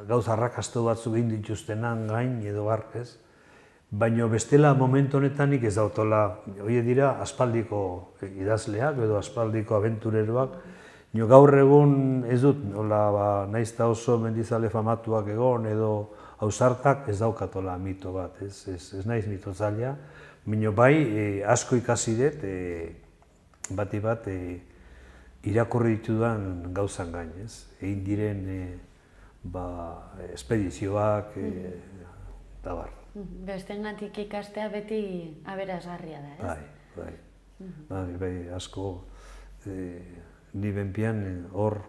gauz arrakastu batzuk egin dituztenan gain, edo ez. Baina bestela momentu honetanik ez dautola, horiek dira aspaldiko idazleak edo aspaldiko abentureroak. Gaur egun ez dut, nahiz eta oso mendizale famatuak egon edo ausartak ez daukatola mito bat, ez naiz mitozalea. Baina bai, asko ikasi dut, bati bat irakurri ditudan gauzan gain, ez? Egin diren espedizioak, eta bar. Bestengatik ikastea beti aberasgarria da, ez? Bai, asko. Ni benpian hor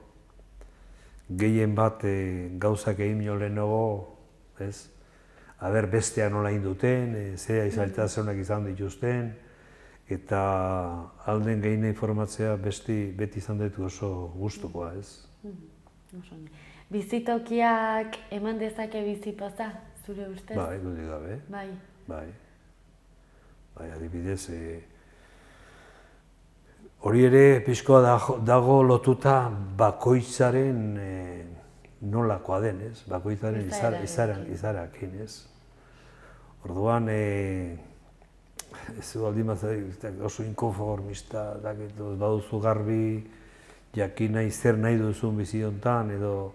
gehien bat gauzak egin nio lehenago, ez? Aber bestea nola egin duten, zera izailtasunak izan dituzten, eta alden gehien informatzea beti izan dut oso gustukoa, ez? Bizitokiak eman dezake bizipoza, zure ustez? Bai, dudik gabe. Bai. Bai, adibidez, hori ere pixkoa dago lotuta bakoitzaren nolakoa den, ez? Bakoitzaren izarakin, ez? Orduan, ez baldin bat oso inkonformista, baduzu garbi, jakin nahi zer nahi duzun bizi hontan, edo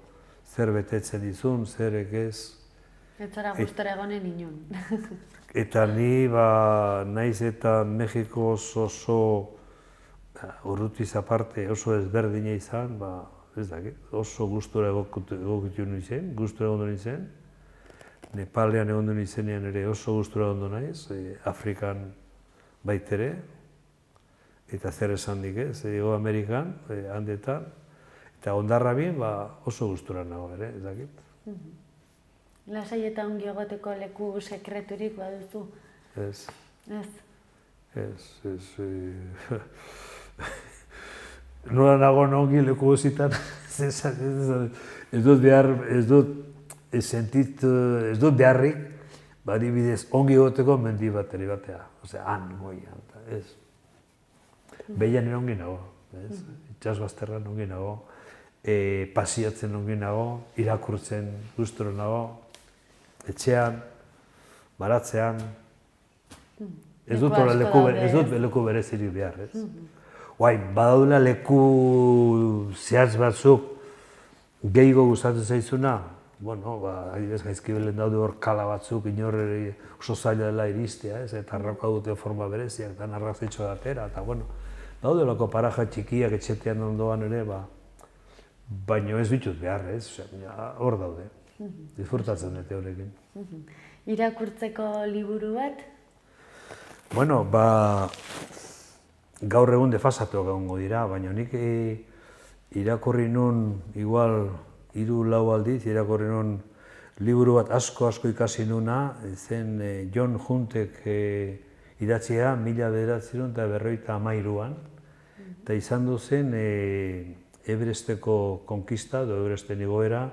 zer betetzen dizun, zerek ez. Ez zara gustora egonen inon. Eta ni, naiz eta Mexiko oso urrutiz aparte oso ezberdina izan, ez dakit, oso gustura egokitu nintzen, gustura egon nintzen. Nepalean egon nintzenean ere oso gustura egon naiz, Afrikan baitere, eta zer esan dik ez, Ego Amerikan, handetan, eta ondarrabien oso gustura nago ere, ez dakit. Lasai eta ongi egoteko leku sekreturik baduzu? Ez. Nola nago ongi leku guzitan, ez dut beharrik, adibidez ongi egoteko mendi bateri batea, han goian, ez. Behian ongi nago, itxas bazterran ongi nago, pasiatzen ongi nago, irakurtzen gustura nago, etxean, baratzean, ez dut leku berezirik behar, ez. Badaudela leku zehatz batzuk gehiago gustatzen zaizuna, adibidez Jaizkibelen daude hor kala batzuk, inorreri oso zaila dela iristea, eta arrauka dute forma bereziak, eta narrazitxo datera, eta daudelako paraja txikiak etxetean ondoan ere, baina ez ditut behar, hor daude, disfrutatzen dute horrekin. Irakurtzeko liburu bat? Gaur egun defasatuak egongo dira, baina nik irakurri nun, igual 3-4 aldiz, irakurri nun liburu bat asko ikasi nuna, zen John Huntek idatzia 1953an, eta izan duzen Everesteko konkista, edo Everesten igoera,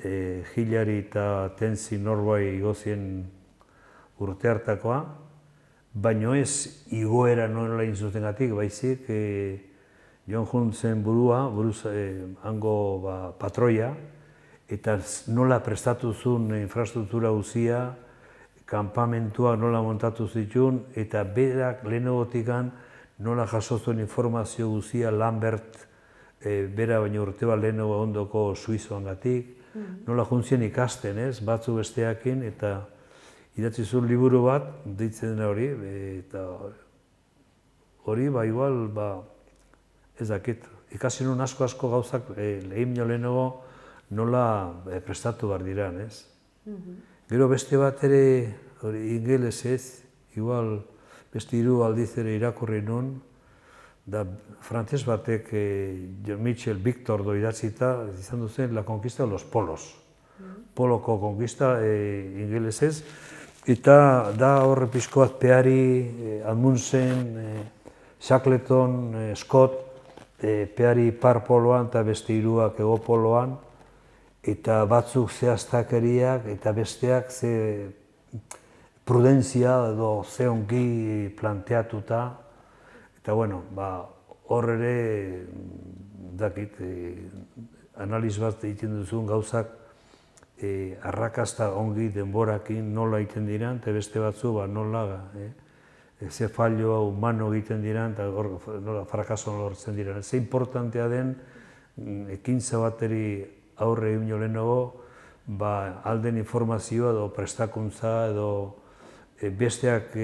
Hillary eta Tenzin Norgay igozien urte hartakoa, baina ez igoera nola egin zutengatik, baizik John Hunten buruz hango patroia, eta nola prestatu zuen infrastruktura guzia, kanpamentua nola montatu zituen, eta berak lehenagotikan nola jaso zuen informazio guzia Lambert bera baino urte bat lehenago ondoko suizoangatik, nola juntzien ikasten, ez, batzu besteakin, eta idatzi zuen liburu bat, deitzen dena hori, eta hori, igual, ez dakit, ikasi nuen asko gauzak lehenago nola prestatu behar diran, ez. Gero beste bat ere, ingeles ez, igual beste 3 aldiz ere irakurri nuen, da frantses batek John Mitchell Victor idatzita, izan duzen La Conquista de los Polos. Poloko konkista ingelesez, eta da horre pixko bat Peari, Amundsen, Shackleton, Scott, Peari ipar poloan eta beste 3 hego poloan, eta batzuk zehaztakeriak eta besteak ze prudentzia edo ze ongi planteatuta. Eta bueno, hor ere, dakit, analiz bat egiten duzun gauzak arrakasta ongi denborakin nola egiten diran, eta beste batzu nola ze falloa humano egiten diran, eta nola frakaso lortzen diran. Ze importantea den, ekintza bateri aurre egin lehenago, alden informazioa edo prestakuntza edo besteak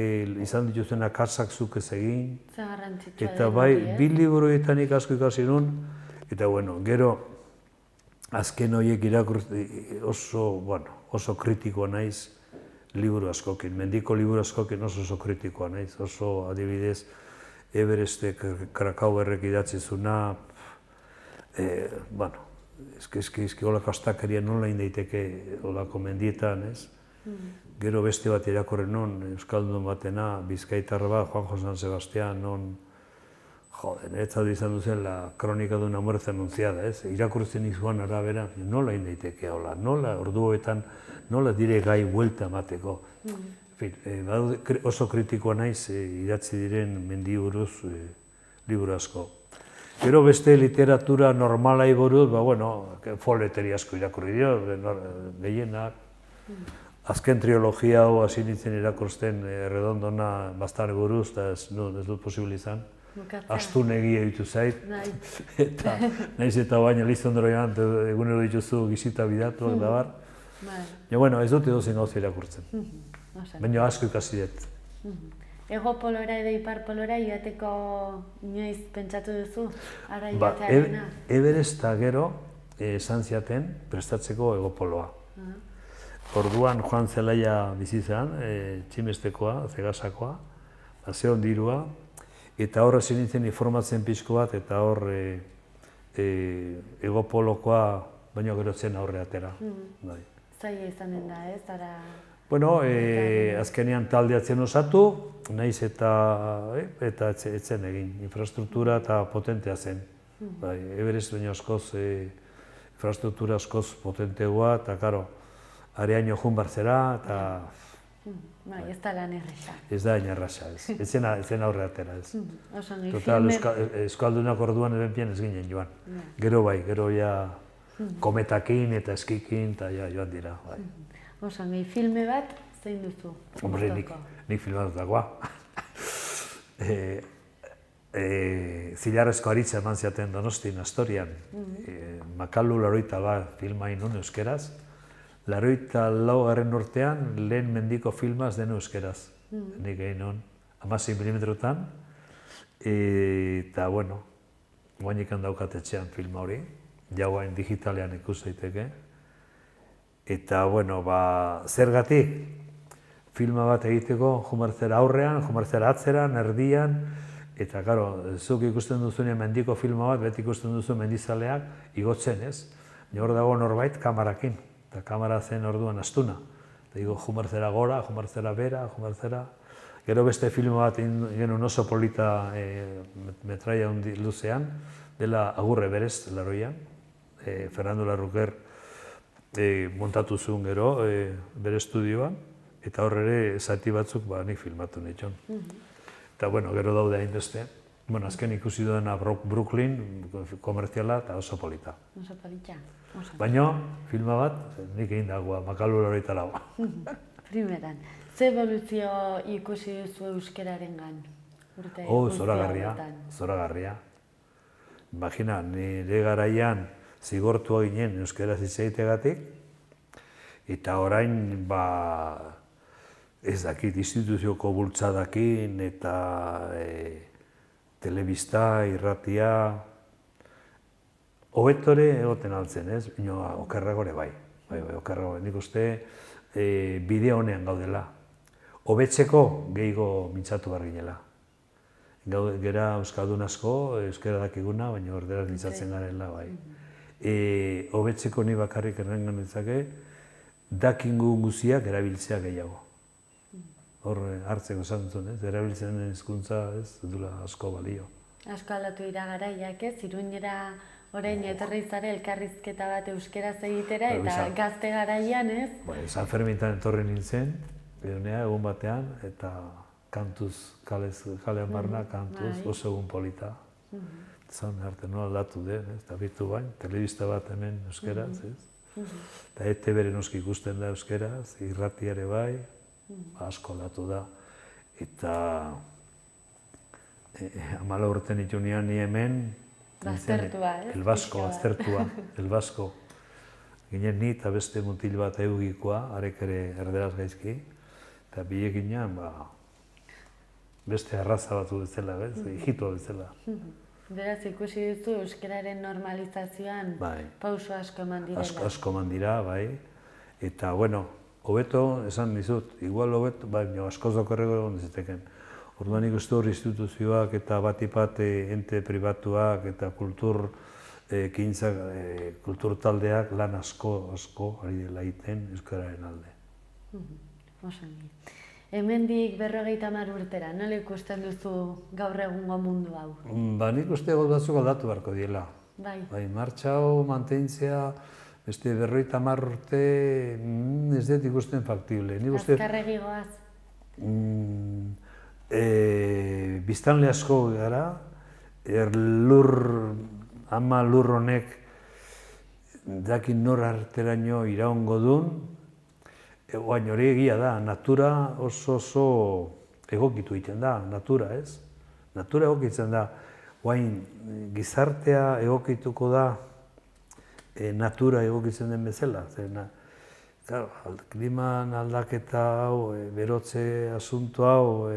izan dituzen akatsak zuk ez egin. Eta bi liburuetan asko ikasi nun, eta bueno, gero azken horiek irakurri oso kritikoa naiz liburu askokin, mendiko liburu askokin oso kritikoa naiz, oso adibidez Everestek Krakauerrek idatzi zuna, eski holako astakeria nola daiteke holako mendietan, ez? Gero beste bat irakurri nun, euskaldun batena, bizkaitarra bat, Juanjo San Sebastián, non, niretzat izan duzen la kronika de una muerte anunciada, ez? Irakurtzen izuan arabera, nola daiteke hola, nola orduetan, nola dire gai buelta emateko. Oso kritikoa naiz idatzi diren mendi buruz liburu asko. Gero beste literatura normalai buruz, folleteri asko irakurri dio, gehienak. Azken trilogia hau hasi nintzen irakurtzen Redondona Bastare buruz, eta ez dut posible izan. Astun egia ditu zait. Eta nahiz eta baina Lizondro joan, egunero dituzu gizita bidatuak da bar. Ja, ez dut edozein gauza irakurtzen. Baina asko ikasi dut. Ego polora edo ipar polora joateko inoiz pentsatu duzu? Ara joatearena? Everest eta gero esan ziaten prestatzeko ego poloa. Orduan Joan Zelaia bizi zen, tximestekoa, zegasakoa, zeon dirua, eta hor hasi nintzen informatzen pixko bat, eta hor ego polokoa baino gero zen aurre atera. Zaila izanen da, ez? Azkenean taldeatzen osatu, nahiz eta etzen egin, infrastruktura eta potentea zen. Everest baino askoz, infrastruktura askoz potentegoa, eta karo, areaino jun barzera, eta... Ez da lan erresa. Ez da erresa, ez zen aurre atera, ez. Total, euskaldunak orduan ebenpian ez ginen joan. Gero ja kometakin eta eskikin, eta joan dira. Osangi, filme bat, zein duzu? Hombre, nik filmatu dagoa. Zilarrezko aritza eman ziaten Donostin, Astorian. Makalu Laroita bat filma inun euskeraz. 84. urtean lehen mendiko filmaz den euskeraz. Nik egin hon, 16 milimetrotan. Eta, guainik handaukat etxean filma hori. Jauain digitalean ikus daiteke. Eta, zergatik filma bat egiteko, jumarzera aurrean, jumarzera atzeran, erdian, eta, karo, zuk ikusten duzunean mendiko filma bat, beti ikusten duzu mendizaleak igotzen, ez? Hor dago norbait kamarakin, eta kamara zen orduan astuna. Eta digo, jumarzera gora, jumarzera bera, jumarzera... Gero beste filma bat genuen oso polita metraia luzean, dela Agurre Berez, Laroian, Fernando Larruker montatu zuen gero bere estudioan, eta hor ere zati batzuk nik filmatu nituen. Eta gero daude hainbeste. Azken ikusi duena Brooklyn, komerziala eta oso polita. Oso polita. Baina filma bat nik egin dagoa, Makalu Laroita lagoa. Primeran, ze evoluzio ikusi duzu euskeraren gan? Zoragarria. Imagina, nire garaian zigortua ginen euskaraz hitz egiteagatik, eta orain, ez dakit, instituzioko bultzadakin eta telebista, irratia, hobetore egoten altzen, ez? Baina okerragore bai, okerragore. Nik uste bide honean gaudela. Hobetzeko gehiago mintzatu behar ginela. Gera euskaldun asko, euskara dakiguna, baina orderaz mintzatzen garela bai. Hobetzeko ni bakarrik errengan ditzake, dakingu guziak erabiltzea gehiago. Hor hartzeko esan dut, erabiltzen den hizkuntza ez dula asko balio. Asko aldatu dira garaiak, ez? Iruñera orain etorri zara elkarrizketa bat euskeraz egitera eta gazte garaian, ez? San Fermintan etorri nintzen, egun batean, eta kantuz, kalean barna, kantuz, oso egun polita. Zan arte nola aldatu den, eta bitu bain, telebista bat hemen euskeraz, ez? Eta ETB-ren noski ikusten da euskeraz, irratiare bai, asko aldatu da. Eta 14 urte nitu nian ni hemen, Baztertua, ez? El Basko, aztertua, El Basko. Ginen ni eta beste mutil bat eugikoa, arek ere erderaz gaizki, eta bilek ginen, beste arraza batu bezala, hijitua bezala. Beraz, ikusi duzu euskararen normalizazioan pauso asko eman direla. Asko eman dira, bai. Eta, bueno, hobeto, esan dizut, igual hobeto, baina askoz okerrego egon diziteken. Orduan ikustu hor instituzioak eta batipat ente pribatuak eta kultur taldeak lan asko ari dela egiten euskararen alde. Osongi. Hemendik 50 urtera, nola ikusten duzu gaur egungo mundu hau? Nik uste batzuk aldatu beharko diela. Bai. Martxa hau mantentzea, beste 50 urte ez dut ikusten faktible. Azkarregi goaz? Biztanle asko gara, ama lur honek dakin nor arteraino iraungo duen, baina hori egia da, natura oso egokitu egiten da, natura ez? Natura egokitzen da, gizartea egokituko da natura egokitzen den bezala. Kliman aldaketa hau, berotze asunto hau,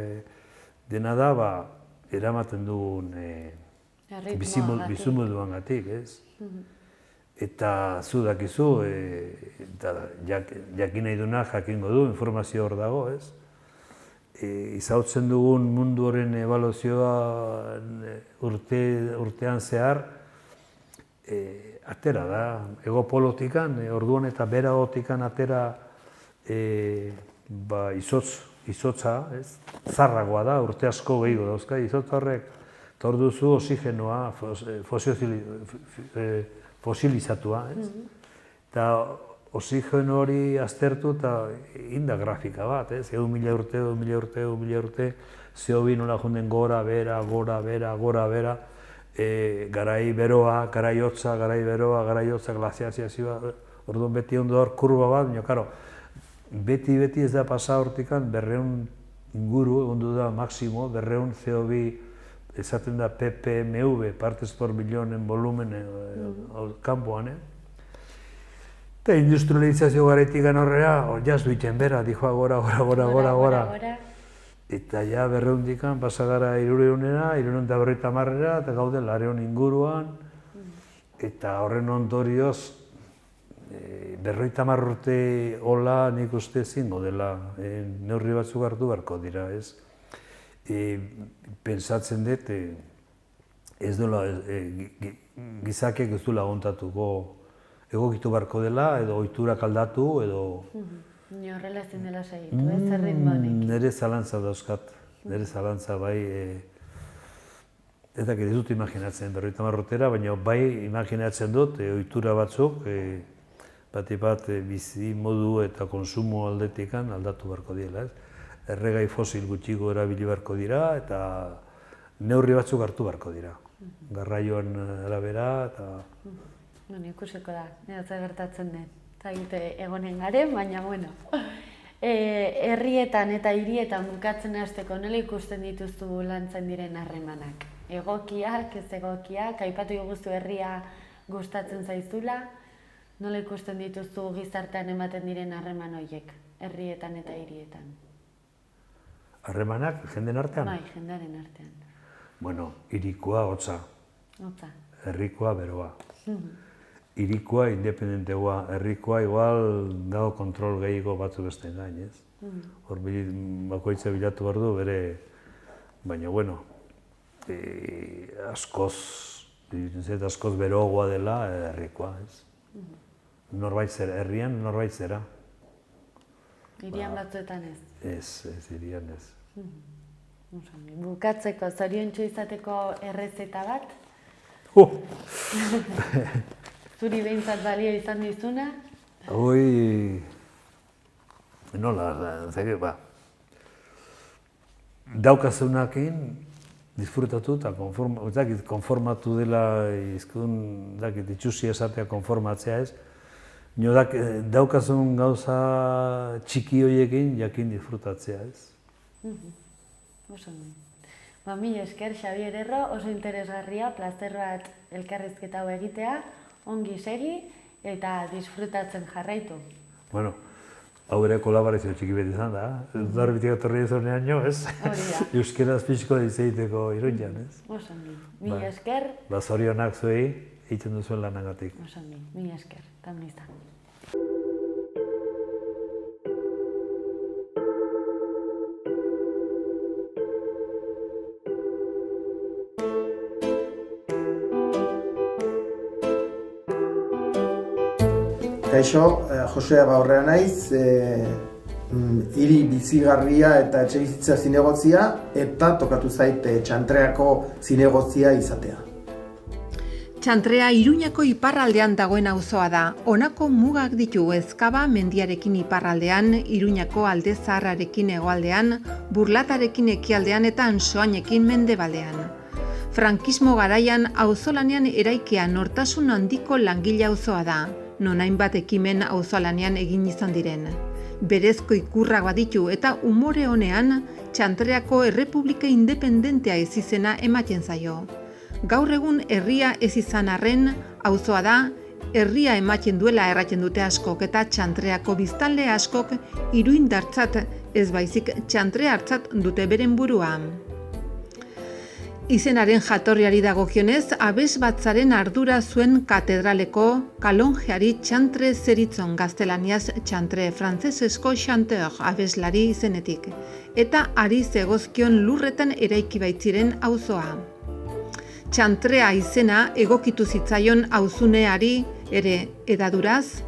dena da, eramaten dugun bizimoduangatik, ez? Eta zu dakizu, jakin nahi duna jakingo du, informazio hor dago, ez? Izautzen dugun mundu horren ebaluazioa urtean zehar, atera da, egopolotikan, orduan eta beragotikan atera izotza, zarragoa da, urte asko gehiago dauzka, izotza horrek, eta hor duzu oxigenoa fosilizatua, eta oxigeno hori aztertu eta inda grafika bat, egun mila urte, CO2 nola jonden gora, bera, garai beroa, garai hotza, glaziazioa, orduan beti ondo hor kurba bat, baina, karo, beti ez da pasa hortikan 200 inguru, ondo da maksimo, 200 CO2 esaten da ppmv, partes por millonen volumen kanpoan, eta industrializazio garaitik horrela, jaz duiten bera, dijoa gora. Eta ja 200-dikan pasa gara 300-era, 350-era, eta gaude 200 inguruan, eta horren ondorioz, 50 urte hola nik uste zingo dela, neurri batzuk hartu beharko dira, ez? Pentsatzen dut, ez duela, gizakiak ez du laguntatuko egokitu beharko dela, edo ohiturak aldatu, edo... Ni horrela ezin dela segitu, ez erritmo honek. Nire zalantza dauzkat, nire zalantza bai, ez dakit ez dut imaginatzen 50 urtera, baina bai imaginatzen dut ohitura batzuk, bat bizi modu eta konsumo aldetikan aldatu beharko dira, ez? Erregai fosil gutxiko erabili beharko dira eta neurri batzuk hartu beharko dira. Garraioan arabera eta... Ikusiko da, nire gertatzen den. Eta egonen garen, baina, bueno. Herrietan eta hirietan bukatzen hasteko nola ikusten dituzu lantzen diren harremanak? egokiak, ez egokiak, aipatu guztu herria gustatzen zaizula, nola ikusten dituzu gizartean ematen diren harreman horiek, herrietan eta hirietan? Harremanak, jenden artean? Bai, jendearen artean. Bueno, hirikoa hotza, Hotza. herrikoa beroa. Hirikoa independentegoa, herrikoa igual dago kontrol gehiago batzu besteen gain, ez? Hor bakoitza bilatu behar du bere, baina bueno, askoz beroagoa dela herrikoa, ez? Norbait zera, herrian norbait zera. Hirian batzuetan ez. Ez, hirian ez. Bukatzeko, zoriontsu izateko errezeta bat? Zuri behintzat balio izan dizuna? Hoi, nola, zege, daukazunakin disfrutatu eta konformatu dela itxusi esatea konformatzea ez, daukazun gauza txiki horiekin jakin disfrutatzea ez. Oso nahi. Mila esker, Xabier Erro, oso interesgarria, plazer bat elkarrizketa hau egitea, ongi segi eta disfrutatzen jarraitu. Bueno, hau ere kolaborazio txiki beti izan da, darbitik atorri ezonean jo, ez? Hori da. Euskeraz pixko ditzeiteko Iruñan, ez? Oso nahi. Mila esker. Zorionak zuei, egiten duzuen lanagatik. Oso nahi. Mila esker. Tamizan. Kaixo, Josea Baurrea naiz, hiri bizigarria eta etxebizitza zinegotzia eta tokatu zait Txantreako zinegotzia izatea. Txantrea Iruñako iparraldean dagoen auzoa da. Honako mugak ditu Ezkaba mendiarekin iparraldean, Iruñako alde zaharrarekin hegoaldean, Burlatarekin ekialdean eta Ansoainekin mendebaldean. Frankismo garaian auzolanean eraikia nortasun handiko langile auzoa da. Non hainbat ekimen auzolanean egin izan diren. Berezko ikurrak baditu eta umore honean Txantreako Errepublika Independentea ez izena ematen zaio. Gaur egun herria ez izan arren, auzoa da, herria ematen duela erraten dute askok eta Txantreako biztanle askok iruindartzat ez baizik Txantreartzat dute beren burua. Izenaren jatorriari dagokionez, abesbatzaren ardura zuen katedraleko kalonjeari Txantre zeritzon gaztelaniaz Txantre, frantzesesko chanteur abeslari izenetik, eta ari zegozkion lurretan eraiki baitziren auzoa. Txantrea izena egokitu zitzaion auzuneari ere edaduraz,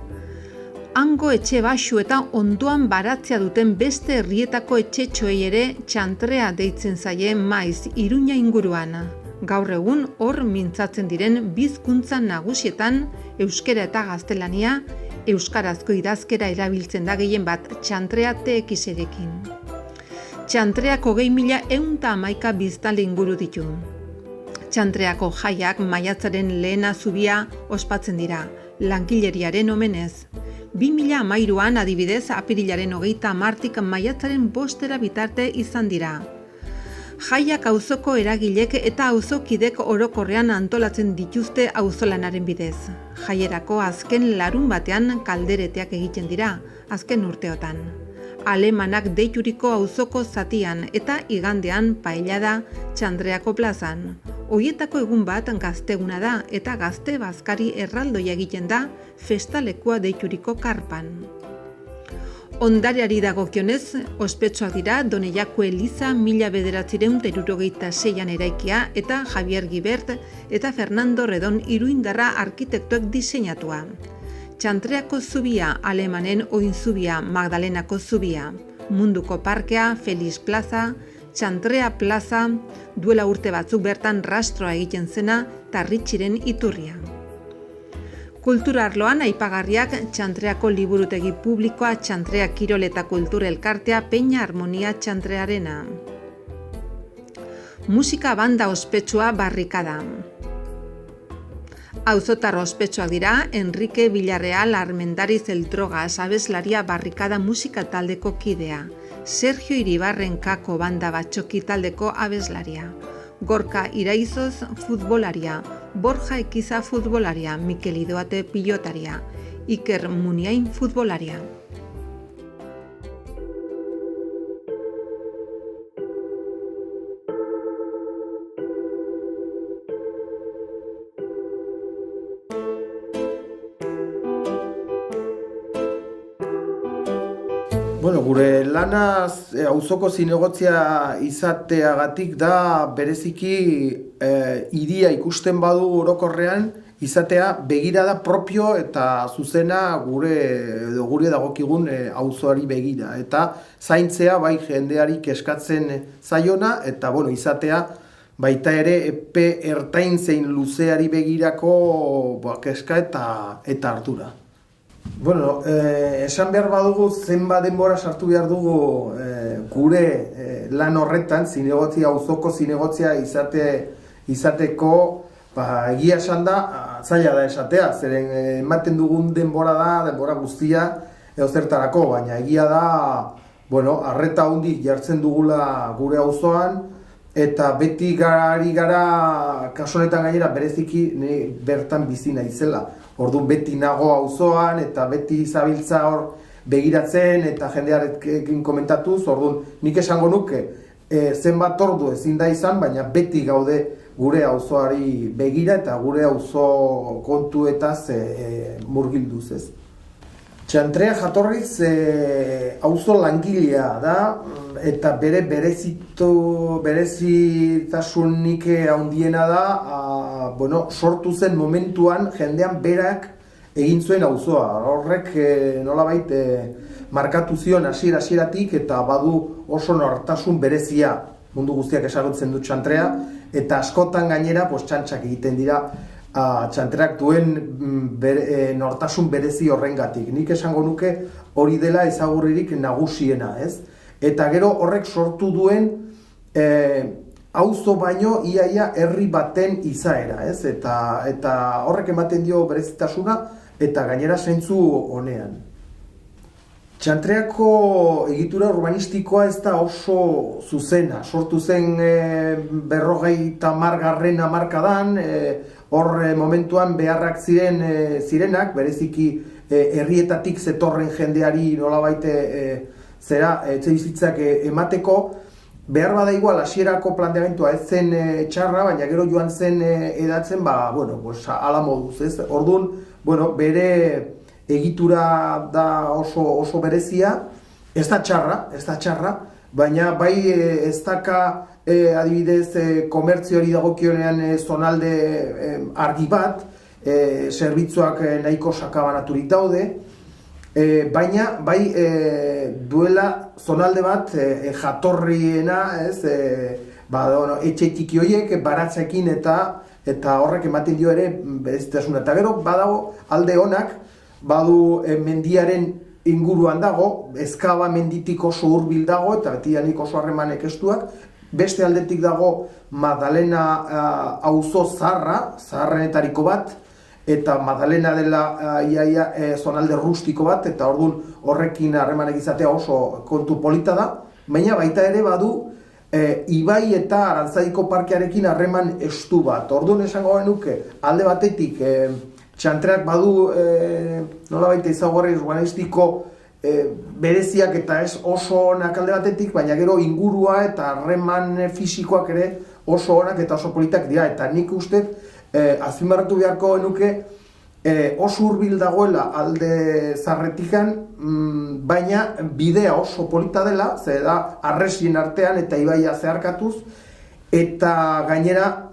hango etxe baxu eta ondoan baratzea duten beste herrietako etxetxoei ere Txantrea deitzen zaie maiz Iruña inguruan. Gaur egun hor mintzatzen diren bizkuntza nagusietan euskera eta gaztelania, euskarazko idazkera erabiltzen da gehien bat Txantrea TX-erekin. Txantreak 20.111 biztanle inguru ditu. Txantreako jaiak maiatzaren lehena zubia ospatzen dira, langileriaren omenez. 2013an adibidez apirilaren 30tik maiatzaren 5 bitarte izan dira. Jaiak auzoko eragilek eta auzokidek orokorrean antolatzen dituzte auzolanaren bidez. Jaierako azken larun batean kaldereteak egiten dira, azken urteotan. Alemanak deituriko auzoko zatian eta igandean paellada Txantreako plazan. Hoietako egun bat gazteguna da eta gazte bazkari erraldoia egiten da festalekua deituriko karpan. Ondareari dagokionez, ospetsuak dira Doneiako Eliza 1976an eraikia eta Javier Gibert eta Fernando Redon iruindarra arkitektoek diseinatua. Txantreako zubia, Alemanen oinzubia, Magdalenako zubia, Munduko parkea, Feliz Plaza, Txantrea plaza, duela urte batzuk bertan rastroa egiten zena Tarritxiren iturria. Kultura arloan aipagarriak Txantreako liburutegi publikoa, Txantrea Kirol eta Kultur Elkartea, Peña Harmonia Txantrearena. Musika banda ospetsua Barrikada. Auzotar ospetsuak dira Enrique Villarreal Armendariz el Drogas abeslaria Barrikada musika taldeko kidea, Sergio Iribarren Kako banda batxoki taldeko abeslaria, Gorka Iraizoz futbolaria, Borja Ekiza futbolaria, Mikel Idoate pilotaria, Iker Muniain futbolaria. Bueno, gure lanaz auzoko zinegotzia izateagatik da bereziki hiria ikusten badu orokorrean izatea begirada propio eta zuzena gure dagokigun auzoari begira. Eta zaintzea bai jendeari keskatzen zaiona eta izatea baita ere epe ertain zein luzeari begirako keska eta ardura. Bueno, esan behar badugu zenbat denbora sartu behar dugu gure lan horretan, zinegotzia, auzoko zinegotzia izateko, egia esan da, zaila da esatea, zeren ematen dugun denbora guztia zertarako, baina egia da, arreta handik jartzen dugula gure auzoan, eta beti ari gara, kasu honetan gainera bereziki bertan bizi naizela. Orduan beti nago auzoan eta beti zabiltza hor begiratzen eta jendearekin komentatuz, orduan nik esango nuke zenbat ordu ezin da izan, baina beti gaude gure auzoari begira eta gure auzo kontuetaz murgilduz ez. Txantrea jatorriz auzo langilea da eta bere berezitasunik handiena da sortu zen momentuan jendean berak egin zuen auzoa. Horrek nolabait markatu zion hasieratik eta badu oso nortasun berezia mundu guztiak ezagutzen du Txantrea eta askotan gainera txantxak egiten dira Txantreak duen nortasun berezi horrengatik. Nik esango nuke hori dela ezagurririk nagusiena, ez? Eta gero horrek sortu duen auzo baino iaia herri baten izaera, ez? Eta horrek ematen dio berezitasuna eta gainera zentzu honean. Txantreako egitura urbanistikoa ez da oso zuzena. Sortu zen 50. hamarkadan, hor momentuan beharrak zirenak, bereziki herrietatik zetorren jendeari nolabait etxebizitzak emateko, behar bada igual hasierako planteamentua ez zen txarra, baina gero joan zen edatzen, ala moduz, ez? Orduan, bere egitura da oso berezia, ez da txarra, baina bai ez daka adibidez komertzioari dagokionean zonalde argi bat, zerbitzuak nahiko sakabanaturik daude, baina bai duela zonalde bat jatorriena, etxe txiki horiek baratzekin eta horrek ematen dio ere berezitasuna. Eta gero badago alde onak, badu mendiaren inguruan dago, Ezkaba menditik oso hurbil dago eta betidanik oso harremanek estuak. Beste aldetik dago Madalena auzo zaharrenetariko bat, eta Madalena dela iaia zonalde rustiko bat, eta orduan horrekin harremanek izatea oso kontu polita da, baina baita ere badu Ibai eta Arantzaiko parkearekin harreman estu bat. Orduan esango genuke alde batetik Txantreak badu nolabait ezaugarri urbanistiko bereziak eta ez oso onak alde batetik, baina gero ingurua eta harreman fisikoak ere oso onak eta oso politak dira. Eta nik uste azpimarratu beharko genuke oso hurbil dagoela alde zarretikan, baina bidea oso polita dela, ze da arresien artean eta ibaia zeharkatuz, eta gainera,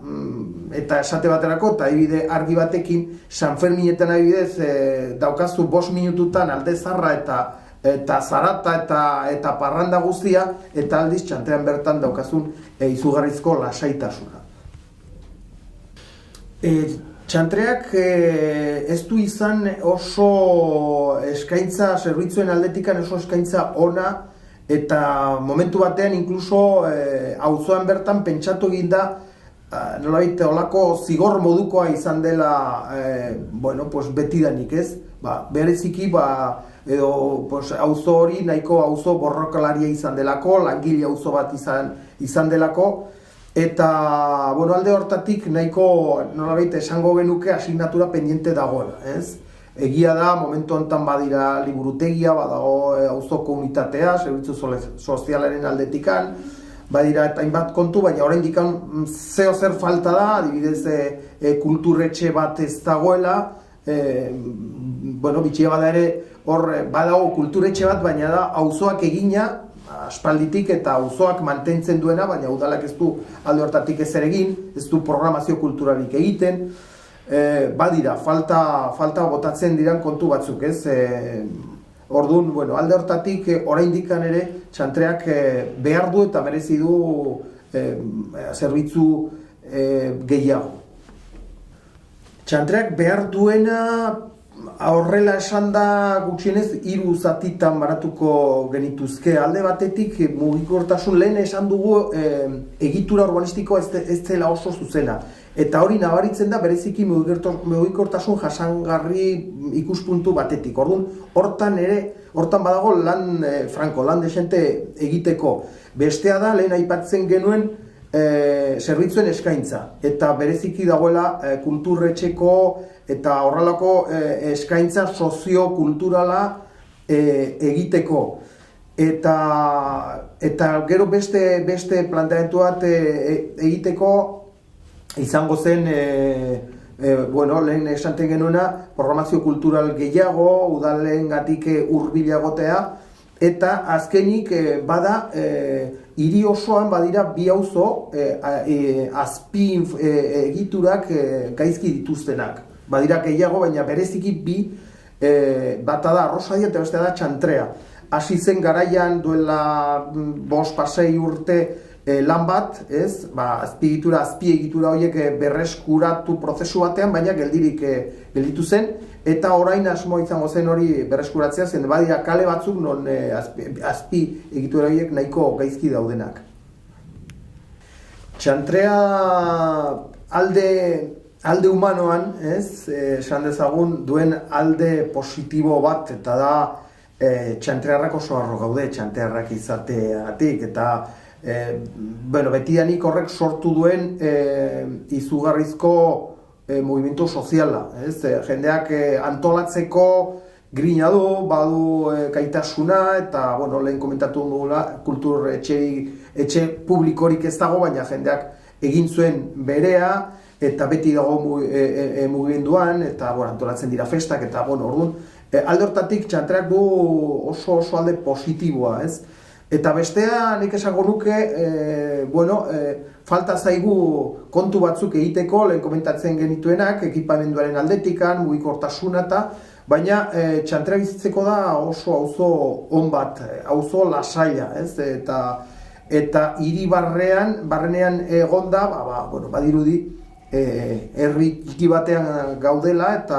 eta esate baterako, eta adibide argi batekin, San Ferminetan adibidez daukazu 5 minututan alde zarra eta zarata eta parranda guztia, eta aldiz Txantrean bertan daukazun izugarrizko lasaitasuna. Txantreak ez du izan oso eskaintza, zerbitzuen aldetikan oso eskaintza ona, eta momentu batean inkluso auzoan bertan pentsatu egin da nolabait olako zigor modukoa izan dela betidanik, ez? Bereziki auzo hori nahiko auzo borrokalaria izan delako, langile auzo bat izan delako, Eta, bueno, alde hortatik nahiko, nolabait esango genuke asignatura pendiente dagoela, ez? Egia da, momentu honetan badira liburutegia, badago auzoko unitatea, zerbitzu sozialaren aldetikan, badira eta hainbat kontu, baina oraindik zeo zer falta da, adibidez kulturretxe bat ez dagoela, bueno, bitxia bada ere, hor badago kulturretxe bat, baina da auzoak egina, aspalditik eta auzoak mantentzen duena, baina udalak ez du alde hortatik ezer egin, ez du programazio kulturalik egiten, badira, falta botatzen diran kontu batzuk, ez? Orduan, bueno, alde hortatik oraindik ere txantreak behar du eta merezi du zerbitzu gehiago. Txantreak behar duena horrela esan da gutxienez 3 zatitan baratuko genituzke. Alde batetik mugikortasun lehen esan dugu egitura urbanistikoa ez zela oso zuzena. Eta hori nabaritzen da bereziki mugikortasun jasangarri ikuspuntu batetik. Orduan, hortan badago lan franko, lan desente egiteko. Bestea da lehen aipatzen genuen zerbitzuen eskaintza. Eta bereziki dagoela kulturretxeko eta horrelako eskaintza sozio-kulturala egiteko. Eta gero beste planteamendu bat egiteko izango zen, bueno, lehen esaten genuena, programazio kultural gehiago, udalengatik hurbilagotea, eta azkenik bada hiri osoan badira bi auzo azpi egiturak gaizki dituztenak. Badira gehiago, baina bereziki bi, bata da Arrosadia eta bestea da Txantrea. Hasi zen garaian duela 5-6 urte lan bat, ez? Azpi egitura horiek berreskuratu prozesu batean, baina gelditu zen, eta orain asmo izango zen hori berreskuratzea, zen badira kale batzuk non azpi egitura horiek nahiko gaizki daudenak. Txantrea alde humanoan, ez, esan dezagun, duen alde positibo bat, eta da txantrearrak oso harro gaude, txantrearrak izateagatik, eta betidanik horrek sortu duen izugarrizko mugimendu soziala, ez? Jendeak antolatzeko grina du, badu gaitasuna, eta lehen komentatu dugula, kultur etxe publikorik ez dago, baina jendeak egin zuen berea, eta beti dago mugimenduan, eta antolatzen dira festak, eta orduan, alde hortatik txantreak du oso alde positiboa, ez? Eta bestea nik esango nuke, falta zaigu kontu batzuk egiteko, lehen komentatzen genituenak, ekipamenduaren aldetikan, mugikortasuna eta, baina txantrea bizitzeko da oso auzo on bat, auzo lasaia, ez? Eta hiri barrenean egonda, badirudi, herri txiki batean gaudela, eta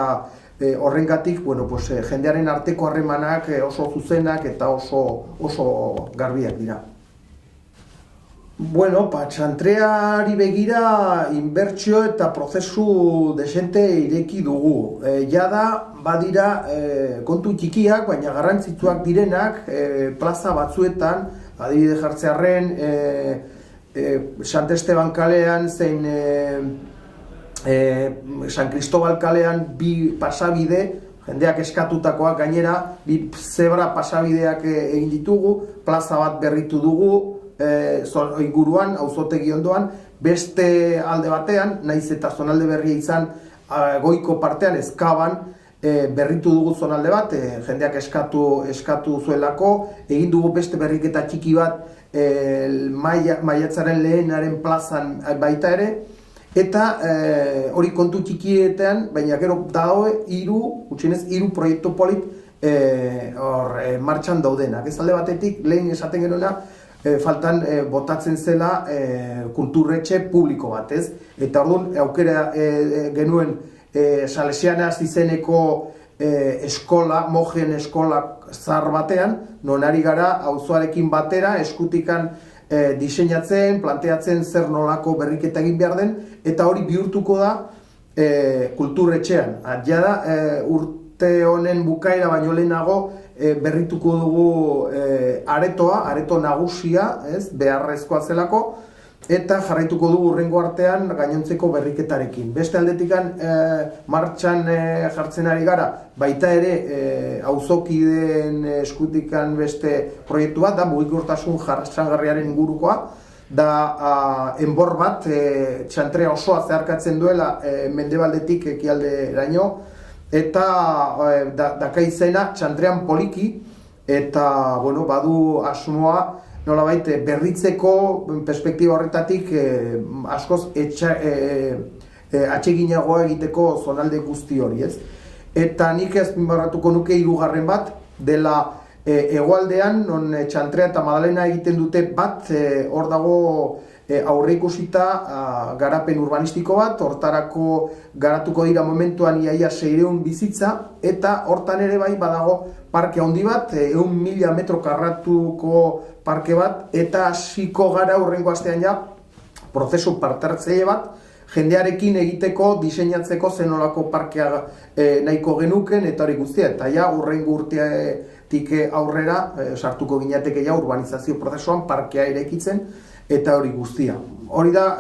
horrengatik, jendearen arteko harremanak oso zuzenak eta oso garbiak dira. Txantreari begira inbertsio eta prozesu desente ireki dugu. Jada badira kontu txikiak, baina garrantzitsuak direnak plaza batzuetan, adibide jartzearren, Sant Esteban kalean zein San Cristobal kalean bi pasabide, jendeak eskatutakoak gainera, bi zebra pasabideak egin ditugu, plaza bat berritu dugu, inguruan, auzotegi ondoan, beste alde batean, nahiz eta zonalde berria izan goiko partean, Ezkaban, berritu dugu zonalde bat, jendeak eskatu zuelako, egin dugu beste berriketa txiki bat, maiatzaren lehenaren plazan baita ere, eta hori kontu txikietan, baina gero dago hiru proiektu polit martxan daudenak. Ez alde batetik, lehen esaten genuena, faltan botatzen zela kulturretxe publiko bat, ez? Eta orduan, aukera genuen Salesianas izeneko eskola, mojen eskola zahar batean, non ari gara auzoarekin batera, eskutikan diseinatzen, planteatzen zer nolako berriketa egin behar den, eta hori bihurtuko da kulturretxean. Jada, urte honen bukaera baino lehenago berrituko dugu areto nagusia, beharrezkoa zelako, eta jarraituko du hurrengo artean gainontzeko berriketarekin. Beste aldetikan martxan jartzen ari gara, baita ere auzokideen eskutikan beste proiektu bat, da mugikortasun jasangarriaren ingurukoa, da enbor bat txantrea osoa zeharkatzen duela mendebaldetik ekialderaino, eta daka izena txantrean poliki, eta badu asmoa nolabait berritzeko perspektiba horretatik askoz atseginagoa egiteko zonalde guzti hori, ez? Eta nik azpimarratuko nuke hirugarren bat, dela hegoaldean, non Txantrea eta Madalena egiten dute bat, hor dago aurreikusita garapen urbanistiko bat, hortarako garatuko dira momentuan iaia 600 bizitza, eta hortan ere bai badago parke handi bat, 1.000 metro karratuko parke bat, eta hasiko gara hurrengo astean ja prozesu partertzaile bat, jendearekin egiteko, diseinatzeko zenolako parkea nahiko genuken, eta hori guztia, eta ja hurrengo urtetik aurrera sartuko ginateke ja urbanizazio prozesuan parkea eraikitzen, eta hori guztia. Hori da,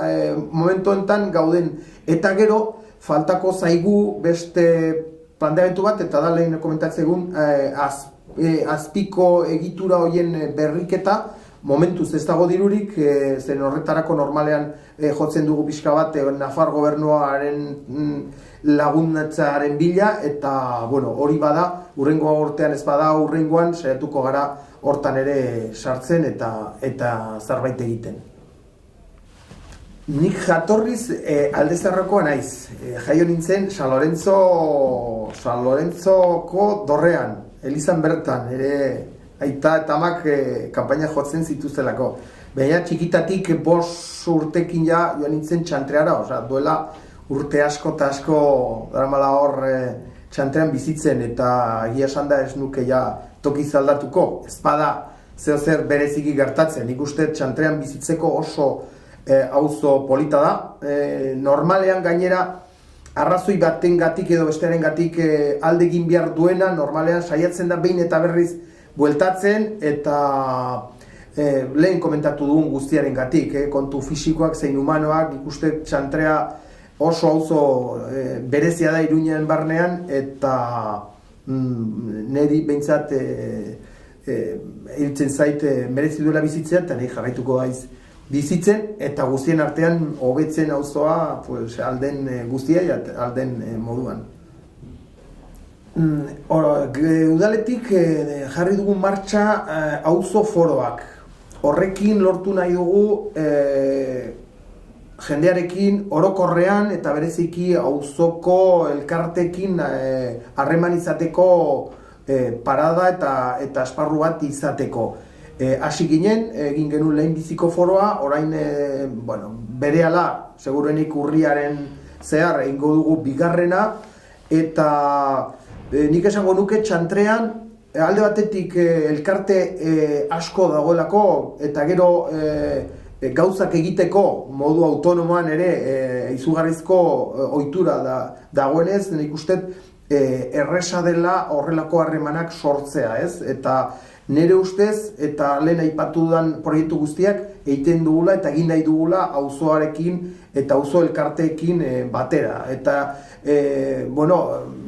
momentu enten gauden, eta gero faltako zaigu beste planteamendu bat, eta da lehen komentatzegun azpiko egitura horien berriketa, momentuz ez dago dirurik, zen horretarako normalean jotzen dugu pixka bat Nafar gobernuaren laguntzaren bila, eta hori bada, hurrengo urtean ez bada, hurrengoan saiatuko gara hortan ere sartzen eta zerbait egiten. Nik jatorriz Alde Zaharrekoa naiz, jaio nintzen San Lorenzoko dorrean, elizan bertan, ere aita eta amak kanpaina jotzen zituztelako. Baina txikitatik 5 urtekin ja joan nintzen Txantreara, duela urte asko eta asko daramala hor Txantrean bizitzen, eta egia esan da ez nuke ja tokiz aldatuko. Ez bada zer bereziki gertatzen, nik uste Txantrean bizitzeko oso auzo polita da. Normalean gainera arrazoi batengatik edo bestearengatik alde egin behar duena, normalean saiatzen da behin eta berriz bueltatzen, eta lehen komentatu dugun guztiarengatik, kontu fisikoak zein humanoak, nik uste Txantrea oso auzo berezia da Iruñaren barnean, eta niri behintzat hiltzen zait merezi duela bizitzea, eta niri jarraituko daiz bizitzen, eta guztien artean hobetzen auzoa alden guztia, alden moduan. Udaletik jarri dugu martxa auzo foroak. Horrekin lortu nahi dugu jendearekin orokorrean eta bereziki auzoko elkartekin harreman izateko parada eta esparru bat izateko. Hasi ginen, egin genuen lehenbiziko foroa, orain berehala, seguruenik urriaren zehar egingo dugu bigarrena, eta nik esango nuke Txantrean alde batetik elkarte asko dagoelako, eta gero gauzak egiteko modu autonomoan ere izugarrizko ohitura dagoenez, nik uste erresa dela horrelako harremanak sortzea, ez? Eta nire ustez, eta lehen aipatu dudan proiektu guztiak, egiten dugula eta egin nahi dugula auzoarekin eta auzo elkarteekin batera. Eta,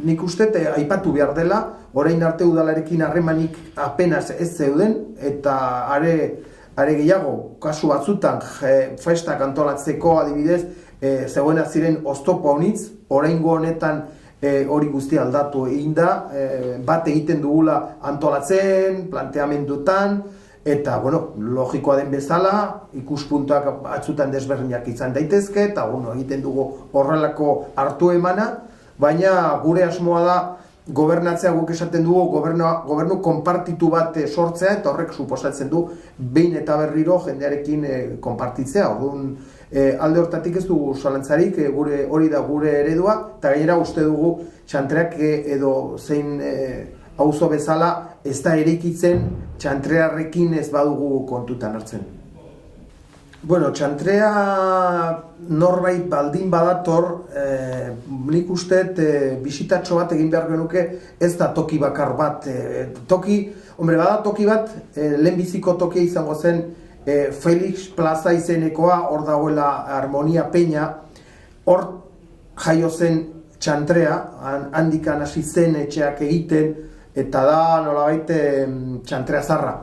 nik uste aipatu behar dela, orain arte udalarekin harremanik apenas ez zeuden, eta are gehiago, kasu batzutan, festak antolatzeko adibidez, zegoena ziren oztopo honitz, oraingo honetan hori guztia aldatu egin da, bat egiten dugula antolatzen, planteamendutan, eta, logikoa den bezala, ikuspuntuak batzutan desberdinak izan daitezke, eta, egiten dugu horrelako hartu emana, baina gure asmoa da, gobernatzea guk esaten dugu, gobernu konpartitu bat sortzea, eta horrek suposatzen du, behin eta berriro jendearekin konpartitzea, orduan, alde hortatik ez dugu zalantzarik, hori da gure eredua, eta gainera uste dugu Txantreak edo zein auzo bezala ez da eraikitzen Txantrearrekin ez badugu kontutan hartzen. Txantrea norbait baldin badator, nik uste bisitatxo bat egin behar genuke ez da toki bakar bat. Bada toki bat, lehenbiziko tokia izango zen Felix Plaza izenekoa, hor dagoela Harmonia Peña, hor jaio zen txantrea, handikan hasi zen etxeak egiten, eta da nolabait txantrea zarra.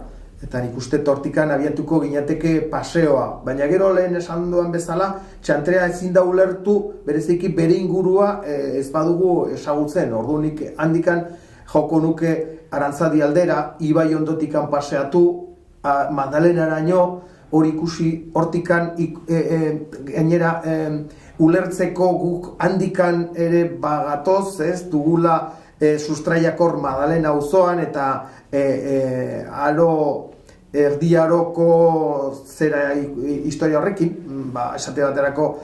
Eta nik uste hortikan abiatuko ginateke paseoa. Baina gero lehen esan duan bezala, txantrea ezin da ulertu, bereziki bere ingurua ez badugu ezagutzen. Orduan nik handikan joko nuke Arantzadi aldera, Ibai ondotikan paseatu, Magdalenaraino, hori ikusi hortikan gainera ulertzeko guk handikan ere bagatoz, ez dugula sustraiakor Magdalena auzoan eta erdiaroko zera historia horrekin, esate baterako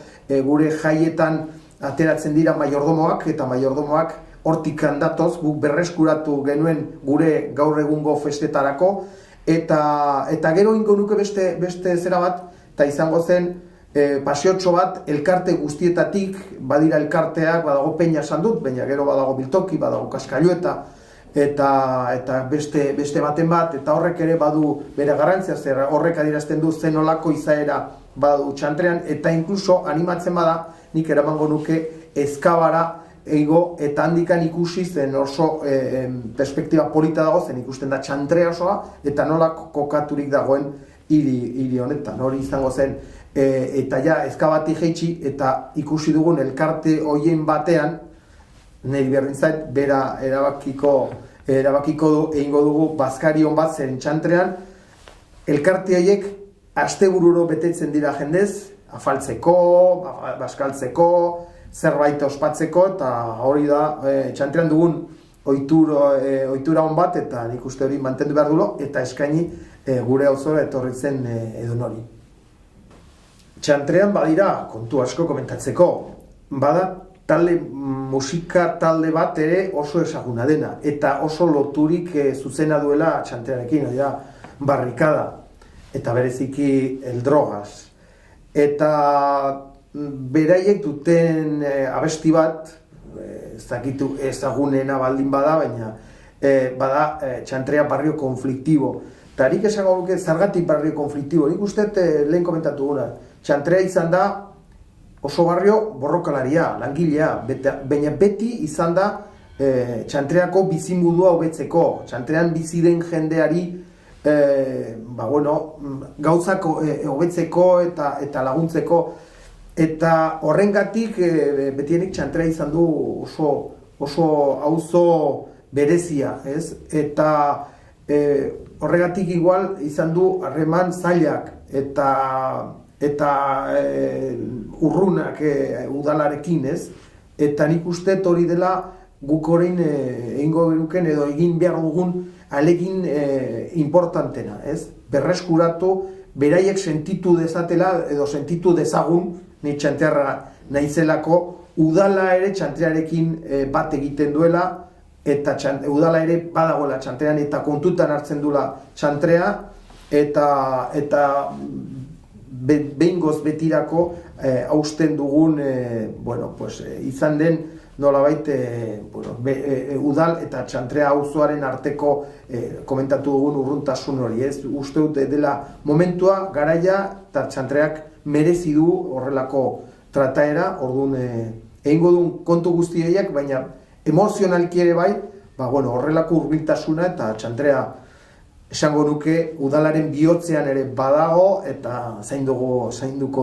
gure jaietan ateratzen dira maiordomoak, eta maiordomoak hortikan datoz, guk berreskuratu genuen gure gaur egungo festetarako, eta gero ingo nuke beste zera bat, eta izango zen pasiotxo bat elkarte guztietatik, badira elkarteak, badago Peña esan dut, baina gero badago Biltoki, badago Kaskailueta, eta beste baten bat, eta horrek ere badu bere garrantzia, zer horrek adierazten du zen olako izaera badu txantrean, eta inkluso animatzen bada, nik eramango nuke ezkabara eigo, eta handikan ikusi zen oso perspektiba polita dago, zen ikusten da txantrea osoa, eta nola kokaturik dagoen hiri honetan, hori izango zen, eta ja ezkabati jeitsi, eta ikusi dugun elkarte hoien batean, niri berdin zait, bera erabakiko du, egingo dugu bazkarion bat zen txantrean, elkarte horiek astebururo betetzen dira jendez, afaltzeko, baskaltzeko, zerbait ospatzeko, eta hori da txantrean dugun ohitura on bat, eta nik uste hori mantendu behar dulo, eta eskaini gure auzora etorri zen edonori. Txantrean badira kontu asko komentatzeko, bada musika talde bat ere oso ezaguna dena, eta oso loturik zuzena duela txantrearekin, da Barrikada, eta bereziki El Drogas. Eta beraiek duten abesti bat, ez dakitu ezagunena baldin bada, baina bada txantrea barrio konfliktibo. Eta nik esango duke zergatik barrio konfliktibo, nik uste lehen komentatu guna. Txantrea izan da oso barrio borrokalaria, langilea, baina beti izan da txantreako bizimodua hobetzeko, txantrean bizi den jendeari gauzak hobetzeko eta laguntzeko, eta horrengatik betienik txantrea izan du oso auzo berezia, ez? Eta horregatik igual izan du harreman zailak eta urrunak udalarekin, ez? Eta nik uste hori dela guk orain egingo genuken edo egin behar dugun alegin importantena, ez? Berreskuratu, beraiek sentitu dezatela edo sentitu dezagun, ni txantearra naizelako, udala ere txantrearekin bat egiten duela, eta udala ere badagoela txantrean, eta kontutan hartzen duela txantrea, eta behingoz betirako hausten dugun izan den nolabait udal eta txantrea auzoaren arteko komentatu dugun urruntasun hori, ez? Uste dut dela momentua, garaia, eta txantreak merezi du horrelako trataera, orduan egingo duen kontu guztiak, baina emozionalki ere bai, horrelako hurbiltasuna eta txantrea esango nuke udalaren bihotzean ere badago eta zainduko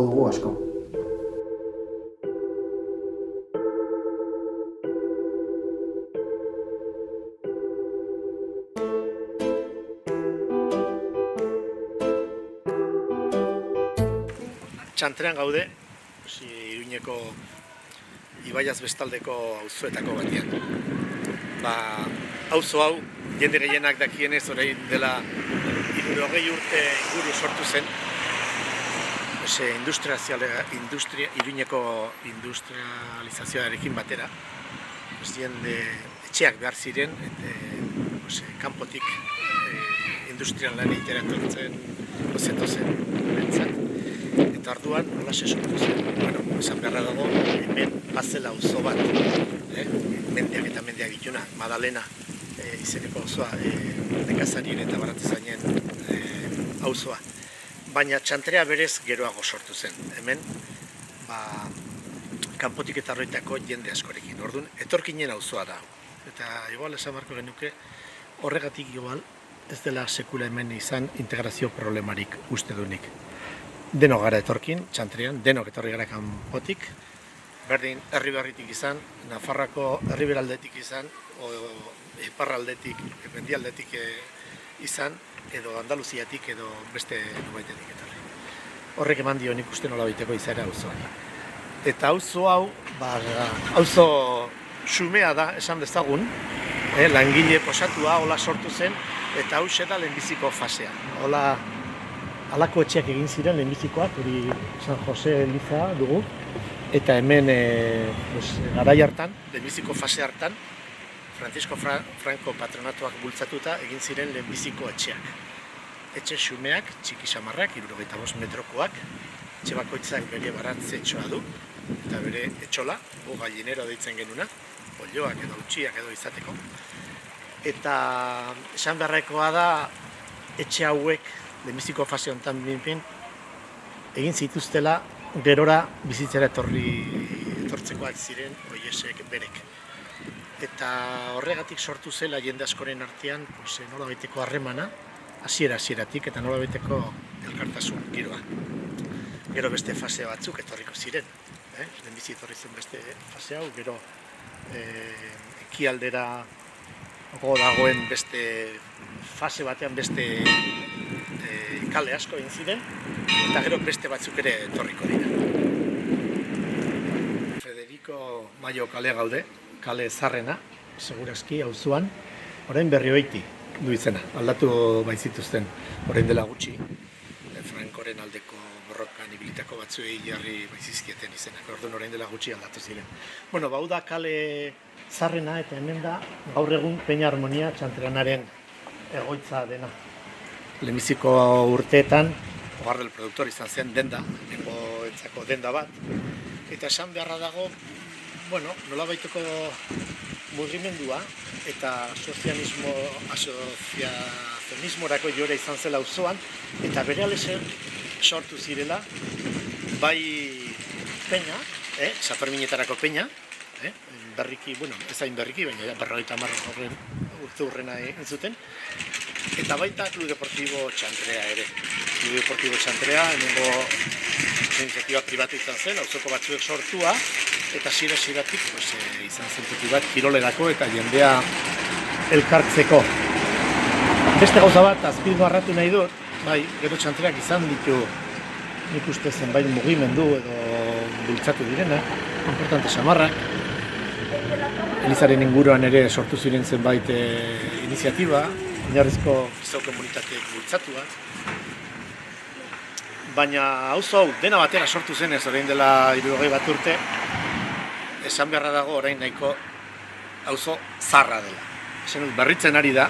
dugu asko. Txantrean gaude, Iruñeko Ibaiaz bestaldeko auzoetako batean. Auzo hau, jende gehienak dakienez, orain dela 60 urte inguru sortu zen. Iruñeko industrializazioarekin batera. Jende etxeak behar ziren, kanpotik industrian lan egiteratzen zetozen bentzat. Eta arduan, nola sortu zen. Esan beharra dago, hemen bazela auzo bat, mendiak eta mendiak dituna, Madalena izeneko auzoa, nekazarien eta baratzainen auzoa. baina txantrea berez geroago sortu zen. Hemen, kanpotik etorritako jende askorekin. Orduan, etorkinen auzoa da. Eta igual esan beharko genuke, horregatik igual ez dela sekula hemen izan integrazio problemarik uste dunik. Denok gara etorkin, txantrean, denok etorri gara kanpotik, berdin herriberritik izan, Nafarroako herriberaldetik izan, iparraldetik, mendialdetik izan, edo Andaluziatik edo beste nubaitetik etorri. Horrek eman dio nik uste nolabaiteko izaera auzoari. Eta auzo hau, auzo xumea da, esan dezagun, langile posatua, hola sortu zen, eta hau da lehenbiziko fasea. Hola, halako etxeak egin ziren lehenbizikoak, hori San Jose Eliza dugu, eta hemen garai hartan, lehenbiziko fase hartan, Francisco Franco patronatuak bultzatuta egin ziren lehenbiziko etxeak. Etxe xumeak, txiki samarrak, 75 metrokoak, etxe bakoitzak bere baratzetxoa du, eta bere etxola, gallinero deitzen genuna, olioak edo utxiak edo izateko. Eta esan beharrekoa da, etxe hauek, lehenbiziko fase honetan binpin, egin zituztela gerora bizitzera etortzekoak ziren oiesek berek. Eta horregatik sortu zela jende askoren artean nolabaiteko harremana, hasieratik eta nolabaiteko elkartasun giroa. Gero beste fase batzuk etorriko ziren. Lehenbizi etorri zen beste fase hau, gero ekialdera dagoen beste fase batean beste kale asko egin ziren, eta gero beste batzuk ere etorriko dira. Federico Mayo kale gaude, kale zarrena, segurazki auzoan, orain Berrioiti du izena, aldatu baitzituzten orain dela gutxi, Frankoren aldeko borrokan ibilitako batzuei jarri baitzizkieten izenak, orduan orain dela gutxi aldatu ziren. Bueno, hau da kale zarrena eta hemen da gaur egun Peña Harmonia txantreanaren egoitza dena. Lehenbiziko urteetan, Ogarrel produktor izan zen denda, nengoentzako denda bat, eta esan beharra dago, nolabaiteko mugimendua eta asoziazionismorako joera izan zela auzoan, eta berehala sortu zirela, bai peña, Sanferminetarako peña, berriki, ez hain berriki, baina 50 urte hurrena egin zuten, eta baita Club Deportivo Txantrea ere. Club Deportivo Txantrea, hemengo iniziatiba pribatu izan zen, auzoko batzuek sortua, eta hasieratik izan zen toki bat kirolerako eta jendea elkartzeko. Beste gauza bat, azpimarratu nahi dut, gero Txantreak izan ditu, nik uste zenbait mugimendu edo bultzatu direna, importante samarrak. Elizaren inguruan ere sortu ziren zenbait iniziatiba, oinarrizko kristau komunitateek bultzatuak. Baina auzo hau dena batera sortu zenez orain dela 60 bat urte, esan beharra dago orain nahiko auzo zarra dela. Esan dut berritzen ari da,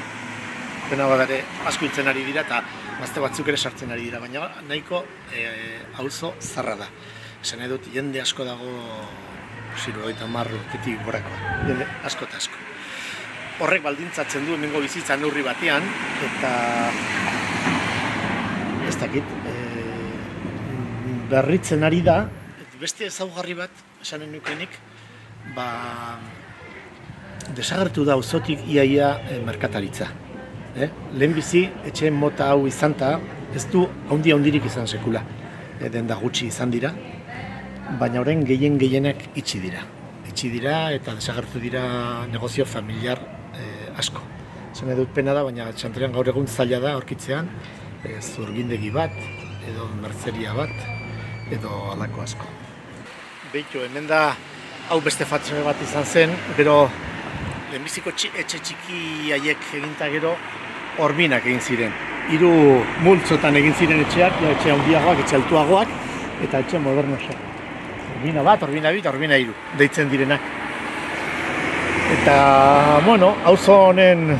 dena badare asko hiltzen ari dira eta gazte batzuk ere sartzen ari dira, baina nahiko auzo zarra da. Esan nahi dut jende asko dago 70 urtetik gorakoa, jende asko eta asko. Horrek baldintzatzen du hemengo bizitza neurri batean, eta ez dakit, berritzen ari da, beste ezaugarri bat, esanen nukenik, desagertu da auzotik iaia merkataritza. Lehenbizi, etxeen mota hau izanta, ez du handirik izan sekula. Denda gutxi izan dira, baina orain gehienak itxi dira. Itxi dira eta desagertu dira negozio familiar asko. Zen edut pena da, baina Txantrean gaur egun zaila da aurkitzean, zurgindegi bat, edo mertzeria bat, edo halako asko. Beitu, hemen da, hau beste fatxame bat izan zen, gero lehenbiziko etxe txiki haiek eginta gero horminak egin ziren. 3 multzotan egin ziren etxeak, etxe handiagoak, etxe altuagoak, eta etxe modernosak. Hormina bat, hormina bit, hormina 3, deitzen direnak. Eta, auzo honen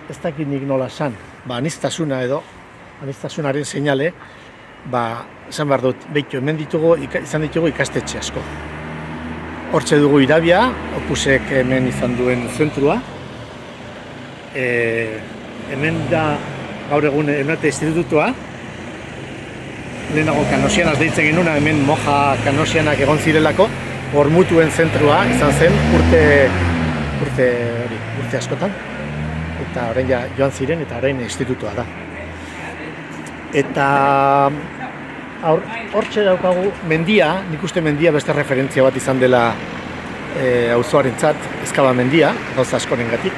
ez dakit nik nola esan, aniztasuna edo, anistasunaren seinale, esan behar dut, beitu, hemen izan ditugu ikastetxe asko. Hortxe dugu Irabia, Opusek hemen izan duen zentrua. Hemen da gaur egun Eunate Institutua. Lehenago Kanosianaz deitzen genuna, hemen moja Kanosianak egon zirelako, hor mutuen zentrua izan zen urte askotan. Eta orain ja joan ziren eta orain institutua da. Eta hortxe daukagu mendia, nik uste mendia beste referentzia bat izan dela auzoarentzat, Ezkaba mendia, gauza askorengatik.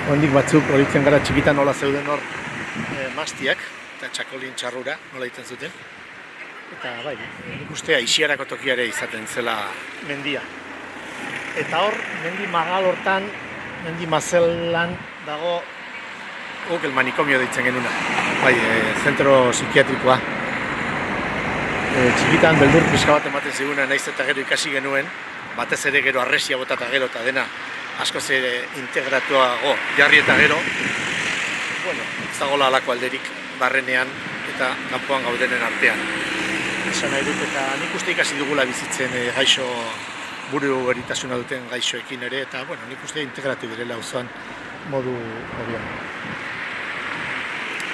Oraindik batzuk horitzen gara txikitan nola zeuden hor mastiak eta txakolin txarrura nola egiten zuten. Eta bai, nik uste Aixiarako tokiare izaten zela mendia. Eta hor, mendi magal hortan, mendi mazelan dago guk el manikomio deitzen genuna. Bai, zentro psikiatrikoa. Txikitan beldur pixka bat ematen ziguna naiz eta gero ikasi genuen, batez ere gero arresia bota eta gero eta dena askoz ere integratuago jarri eta gero, bueno, ez dagoela halako alderik barrenean eta kanpoan gaudenen artean. Esan nahi dut eta nik uste ikasi dugula bizitzen gaixo buru eritasuna duten gaixoekin ere eta bueno, nik uste integratu direla auzoan modu horian.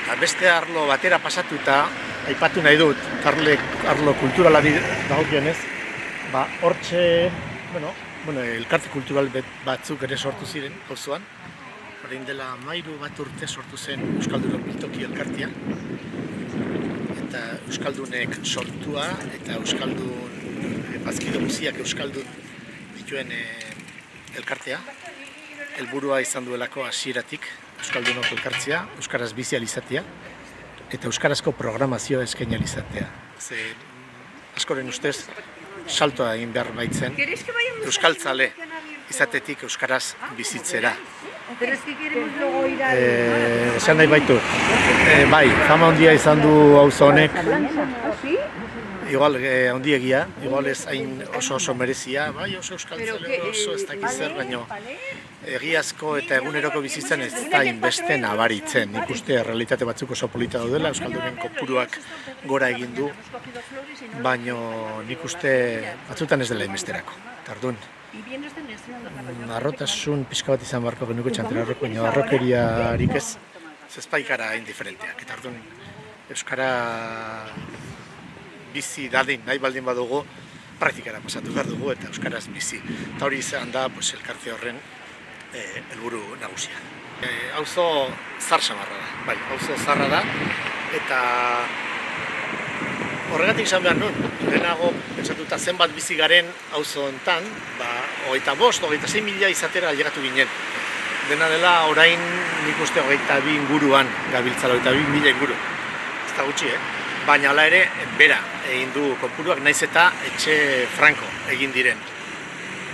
Eta beste arlo batera pasatuta, aipatu nahi dut, arlo kulturala dagokionez, hortxe, elkarte kultural batzuk ere sortu ziren auzoan. Orain dela 13 bat urte sortu zen Euskaldunon Biltoki elkartea. Eta Euskaldunek sortua eta Euskaldun, bazkide guztiak Euskaldun dituen elkartea. Helburua izan duelako hasieratik Euskaldunok elkartzea, euskaraz bizi ahal izatea eta euskarazko programazioa eskaini ahal izatea. Ze askoren ustez saltoa egin behar baitzen euskaltzale izatetik euskaraz bizitzera. Esan nahi baitu, bai, fama handia izan du auzo honek, igual handiegia, igual ez hain oso merezia, bai oso euskaltzale, oso ez dakiz zer, baina egiazko eta eguneroko bizitzen ez da inbeste nabaritzen. Nik uste realitate batzuk oso polita daudela, euskaldunen kopuruak gora egin du, baina nik uste batzutan ez dela inbesterako. Tardun, arrotasun pixka bat izan beharko genuke txanterarrok, baina arrokeriarik ez, zezpaikara indiferenteak. Eta orduan, euskara bizi dadin nahi baldin badugu, praktikara pasatu behar dugu eta euskaraz bizi. Eta hori izan da elkarte horren helburu nagusia. Auzo zar samarra da, bai, auzo zarra da, eta horregatik izan behar nun, lehenago pentsatuta zenbat bizi garen auzo hontan, 25-26 mila izatera ailegatu ginen. Dena dela orain nik uste 22 inguruan gabiltzala, 22 mila inguru. Ez da gutxi, baina hala ere, bera egin du kopuruak, naiz eta etxe franko egin diren.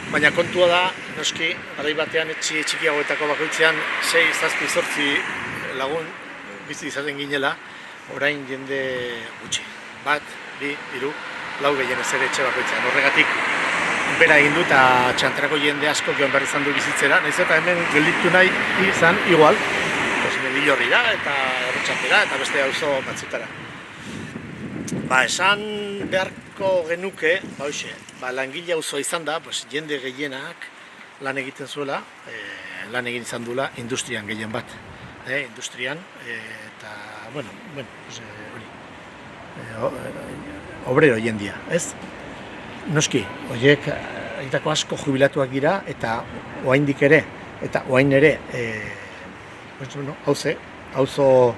Baina kontua da, noski, garai batean etxe txikiagoetako bakoitzean 6-7-8 lagun bizi izaten ginela, orain jende gutxi. 1, 2, 3, 4 gehienez ere etxe bakoitzean. Horregatik bera egin du eta txanterako jende asko joan behar izan du bizitzera, naiz eta hemen gelditu nahi izan igual, Mendillorrira eta Erretxapera eta beste auzo batzutara. Esan beharko genuke, langile auzoa izan da, jende gehienak lan egiten zuela, lan egin izan duela industrian gehien bat. Industrian, eta, obrero jendia, ez? Noski, horiek aitako asko jubilatuak dira eta oraindik ere, eta orain ere, auzo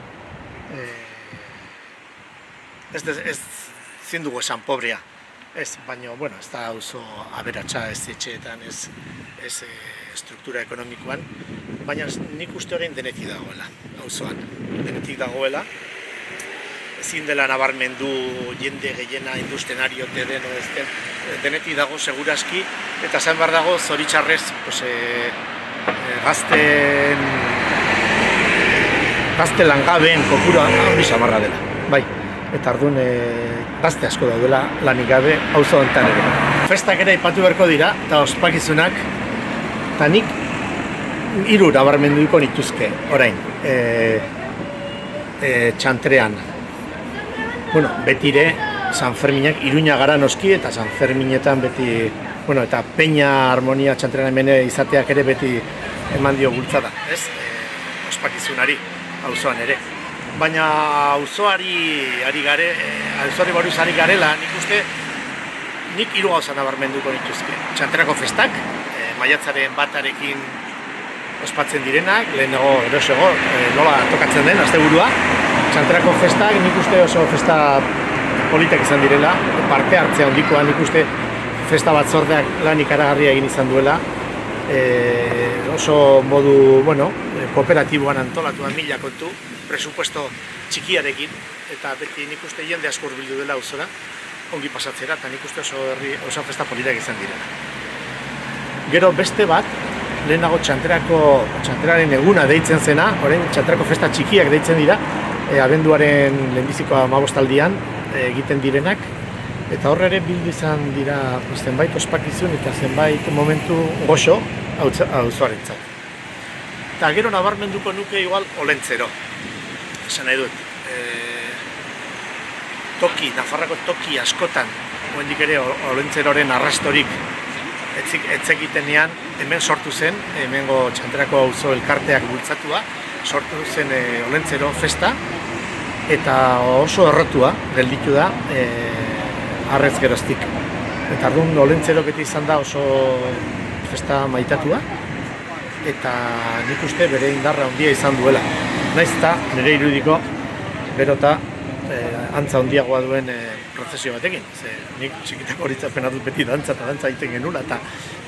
ez zin dugu esan pobrea, ez, baina, ez da auzo aberatsa, ez etxeetan, ez struktura ekonomikoan, baina nik uste orain denetik dagoela, auzoan, denetik dagoela, ezin dela nabarmendu jende gehiena industenario ote den o ez den, denetik dago seguraski, eta esan behar dago zoritxarrez gazte langabeen kopura hori samarra dela, bai. Eta orduan gazte asko daudela lanik gabe auzo honetan ere. Festak ere aipatu beharko dira, eta ospakizunak, eta nik 3 nabarmenduko nituzke orain txantrean. Betire San Ferminak, Iruña gara noski, eta San Ferminetan beti, eta Peña Harmonia txantrean hemen izateak ere beti eman dio bultzada, ez? Ospakizunari, auzoan ere. baina auzoari buruz ari garela, nik uste, nik hiru gauza nabarmenduko nituzke. Txantrako festak, maiatzaren batarekin ospatzen direnak, lehenago erosego, nola tokatzen den, asteburua. Txantrako festak, nik uste oso festa politak izan direla, parte hartzea handikoa, nik uste festa batzordeak lan ikaragarria egin izan duela, oso modu, kooperatiboan antolatuan 1000 kontu, presupuesto txikiarekin, eta beti nik uste jende asko hurbildu dela auzora, ongi pasatzera, eta nik uste oso festa politak izan direla. Gero beste bat, lehenago txantraren eguna deitzen zena, orain txantrako festa txikiak deitzen dira, abenduaren lehenbiziko 15aldian egiten direnak, eta horre ere bildu izan dira zenbait ospakizun eta zenbait momentu goxo auzoarentzat. Eta gero nabarmenduko nuke igual olentzero. Esan nahi dut, Nafarrako toki askotan, oraindik ere olentzeroren arrastorik etzekitenean hemen sortu zen, hemengo Txantrako auzo elkarteak bultzatua, sortu zen olentzero festa, eta oso errotua gelditu da arrez geroztik. Eta arduan olentzero beti izan da oso festa maitatua, eta nik uste bere indarra handia izan duela. Naiz eta nire irudiko gero eta antza handiagoa duen prozesio batekin. Nik txikitako horitzapena dut beti dantza eta dantza egiten genula, eta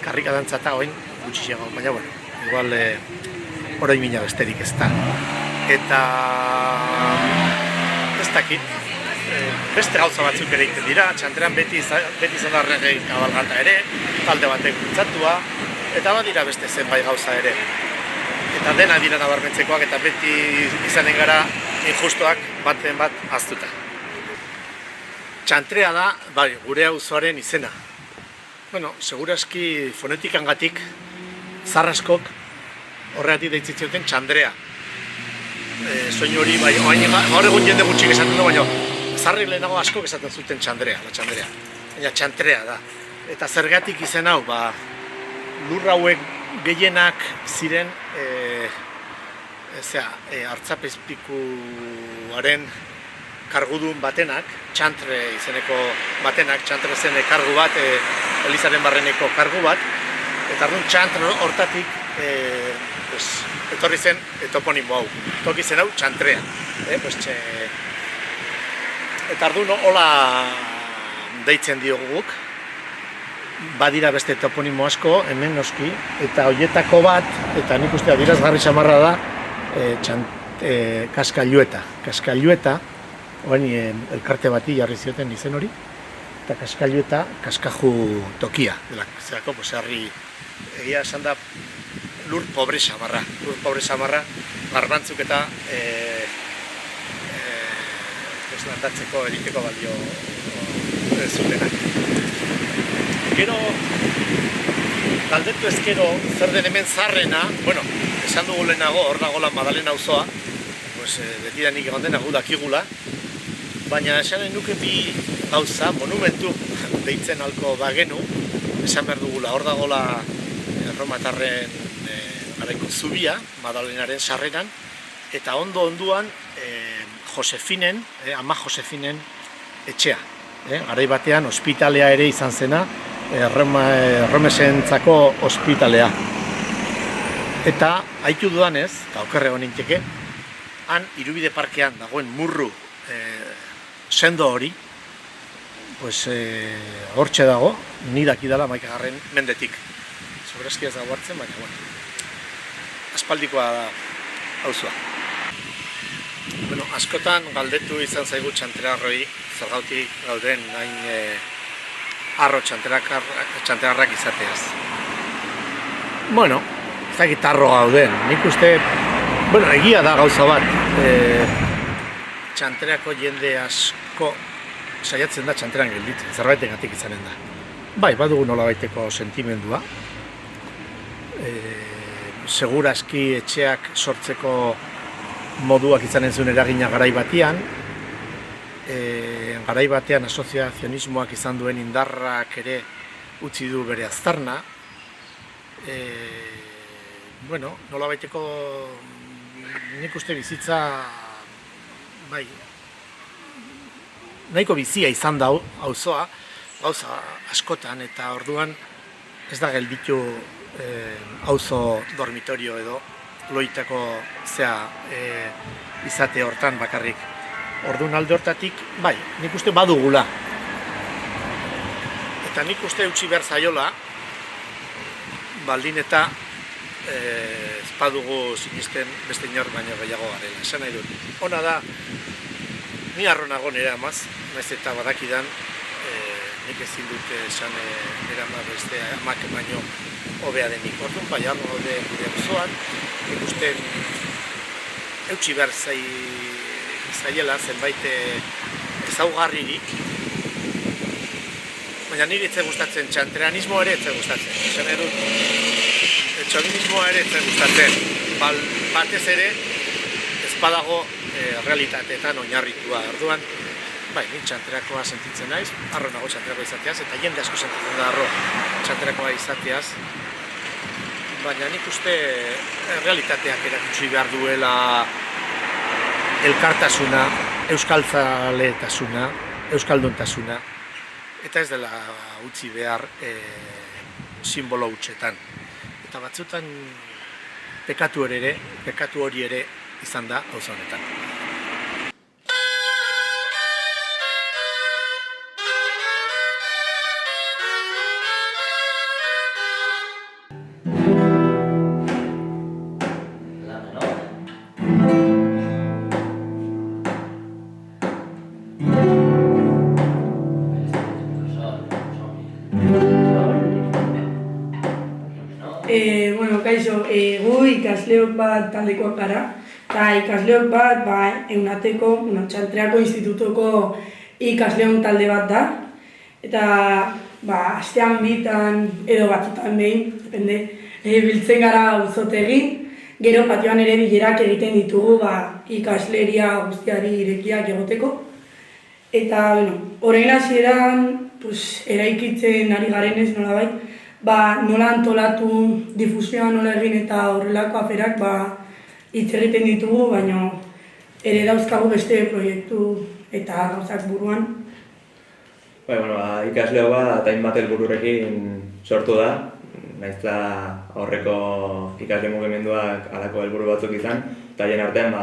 karrika dantza eta oin gutxiago, baina igual orain mina besterik ez da. Eta ez dakit, beste gauza batzuk ere egiten dira, Txantrean beti izan da reggae kabalgata ere, talde batek bultzatua, eta badira beste zenbait gauza ere. Eta dena dira nabarmentzekoak, eta beti izanen gara injustoak baten bat ahaztuta. Txantrea da, gure auzoaren izena. Segurazki fonetikangatik zarraskok horregatik deitzen zioten Txandrea. Soinu hori, gaur egun jende gutxik esaten du, baina zarrik lehenago askok esaten zuten Txandrea, baina Txantrea da. Eta zergatik izen hau, lur hauek gehienak ziren hartzapezpikuaren kargudun batenak, Txantre izeneko batenak, Txantre zen kargu bat, Elizaren barreneko kargu bat, eta arduan Txantre hortatik etorri zen toponimo hau, toki zen hau Txantrea. Eta arduan hola deitzen diogu guk, badira beste toponimo asko, hemen noski, eta horietako bat, eta nik uste adierazgarri samarra da, Kaskailueta. Kaskailueta, orain elkarte bati jarri zioten izen hori, eta Kaskailueta, kaskaju tokia. Zerako, herri, egia esan da, lur pobre samarra, garbantzuk eta landatzeko, egiteko balio zutenak. Gero, galdetu ezkero, zer den hemen zarrena, esan dugu lehenago, hor dagoela Madalen auzoa, beti da nik egon dena gu dakigula, baina esanen nuke bi gauza, monumentu deitzen halko bagenu, esan behar dugula, hor dagoela erromatarren garaiko zubia, Madalenaren sarreran, eta onduan Josefinen, ama Josefinen etxea. Garai batean ospitalea ere izan zena, Erromesentzako ospitalea. Eta haitu dudanez, eta okerre honinteke, han Irubide parkean dagoen murru sendo hori, hortxe dago, ni dakidala 11. mendetik. Segurazki ez dago hartzen, baina aspaldikoa da auzoa. Askotan galdetu izan zaigu Txantrarroi, zergautik gauden hain arro txantrarrak izateaz. Ez dakit arro gauden, nik uste, egia da gauza bat, Txantreako jende asko saiatzen da Txantrean gelditzen, zerbaitegatik izanen da. Badugu nolabaiteko sentimendua, segurazki etxeak sortzeko moduak izanen zuen eragina garai batean, garai batean asoziazionismoak izan duen indarrak ere utzi du bere aztarna. Nolabaiteko nik uste bizitza bai, nahiko bizia izan da auzoa, gauza askotan, eta orduan ez da gelditu auzo dormitorio edo loitako izate hortan bakarrik. Orduan alde hortatik, bai, nik uste badugula. Eta nik uste utzi behar zaiola, baldin eta ez badugu sinisten beste inor baino gehiago garela. Esan nahi dut. Ona da, ni harro nago nire amaz, naiz eta badakidan, nik ezin dut esan nire ama beste amak baino hobea denik. Orduan, bai, harro gaude gure auzoan, nik uste eutsi behar zaiela zenbait ezaugarririk, baina niri etze gustatzen, txantreanismoa ere etze gustatzen. Esan edut, txovinismoa ere etze gustatzen. Batez ere, ez badago realitateetan oinarritua. Orduan, bai, ni txantreakoa sentitzen naiz, harro nago txantreakoa izateaz, eta jende asko sentitzen da harro txantreakoa izateaz. Baina nik uste realitateak erakutsi behar duela elkartasuna, euskaltzaletasuna, euskalduntasuna, eta ez dela utzi behar simbolo hutsetan. Eta batzutan pekatu hori ere izan da auzo honetan. Kaixo, gu ikasleok bat taldekoak gara, eta ikasleok bat Eunateko, Txantreako institutuko ikasleon talde bat da, eta astean bitan edo batzutan behin, depende, biltzen gara auzotegin, gero patioan ere bilerak egiten ditugu ikasleria guztiari irekiak egoteko. Eta, orain hasieran eraikitzen ari garenez nolabait, nola antolatu, difusioa nola egin eta horrelako aferak hitz egiten ditugu, baina ere dauzkagu beste proiektu eta gauzak buruan. Ikasleo bat hainbat helbururekin sortu da, nahiz eta aurreko ikasle mugimenduak halako helburu batzuk izan, eta haien artean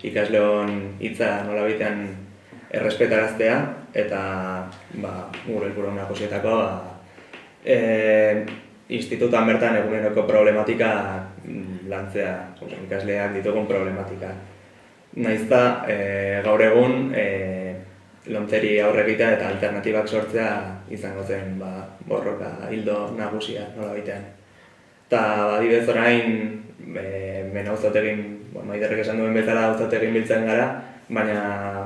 ikasleon hitza nola bitean errespetaraztea, eta gure helburu nagusietako institutuan bertan eguneroko problematika lantzea, ikasleak ditugun problematika. Nahiz eta gaur egun lomceri aurre egitea eta alternatibak sortzea izango zen borroka hildo nagusia nola bitean. Eta adibidez orain, auzotegin, Maiderrek esan duen bezala auzotegin biltzen gara, baina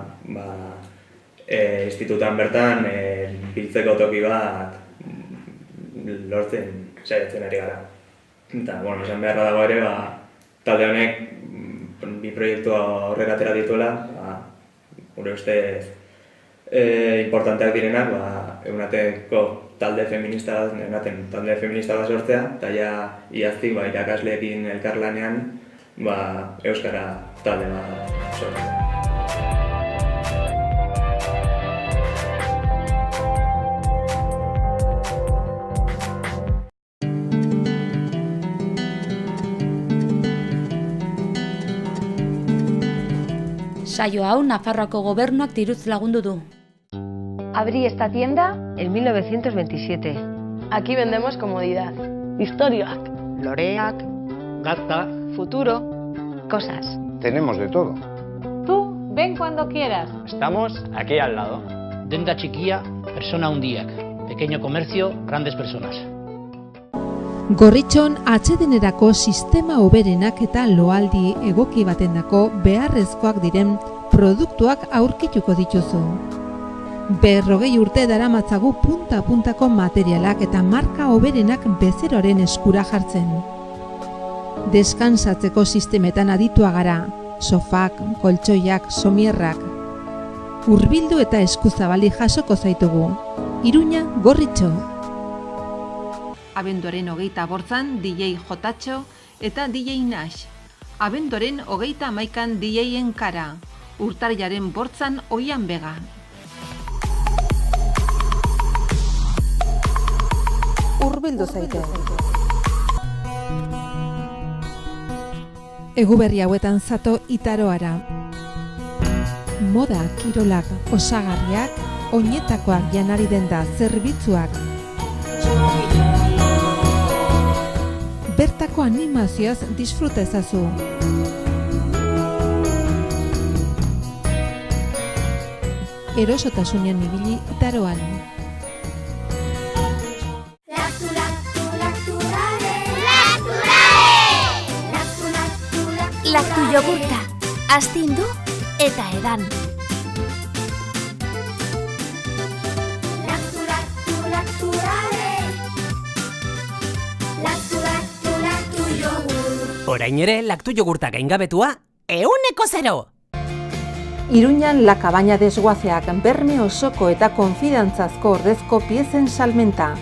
institutuan bertan biltzeko toki bat lortzen saiatzen ari gara. Eta, esan beharra dago ere, talde honek bi proiektua aurrera atera dituela, gure ustez importanteak direnak, Eunateko talde feminista bat sortzea, eta iaztik irakasleekin elkarlanean euskara talde bat sortzea. Saio hau Nafarroako gobernuak diruz lagundu du. Abrí esta tienda en 1927. Aquí vendemos comodidad, historiak, loreak, gazta, futuro, cosas. Tenemos de todo. Tú, ven cuando quieras. Estamos aquí al lado. Denda txikia, persona hundiak. Pequeño comercio, grandes personas. Gorritxon atsedenerako sistema hoberenak eta loaldi egoki batendako beharrezkoak diren produktuak aurkituko dituzu. 40 urte daramatzagu punta-puntako materialak eta marka hoberenak bezeroaren eskura jartzen. Deskansatzeko sistemetan aditua gara, sofak, koltsoiak, somierrak. Hurbildu eta eskuzabali jasoko zaitugu. Iruña, Gorritxo. Abenduaren 28an DJ Jotatxo eta DJ Nash. Abenduaren 31an DJ Enkara. Urtarrilaren 8an Oian Bega. Hurbildu zaite. Eguberri hauetan zato itaroara. Moda, kirolak, osagarriak, oinetakoak janari denda zerbitzuak. Bertako animazioaz disfruta ezazu. Erosotasunean ibili itaroan. Laktu jogurta, astindu eta edan. Orain ere, laktu jogurta gaingabetua, 100%! Iruñan La Cabaña desguazeak berme osoko eta konfidantzazko ordezko piezen salmenta.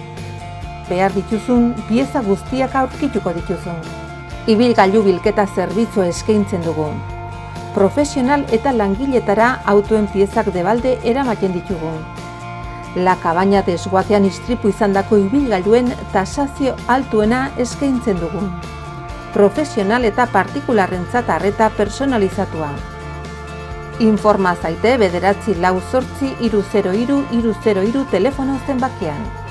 Behar dituzun, pieza guztiak aurkituko dituzun. Ibilgailu bilketa zerbitzua eskaintzen dugu. Profesional eta langiletara autoen piezak debalde eramaten ditugu. La Cabaña desguazean istripu izandako ibilgailuen tasazio altuena eskaintzen dugu. Profesional eta partikularrentzat arreta personalizatua. Informa zaite 948 303 303 telefono zenbakian.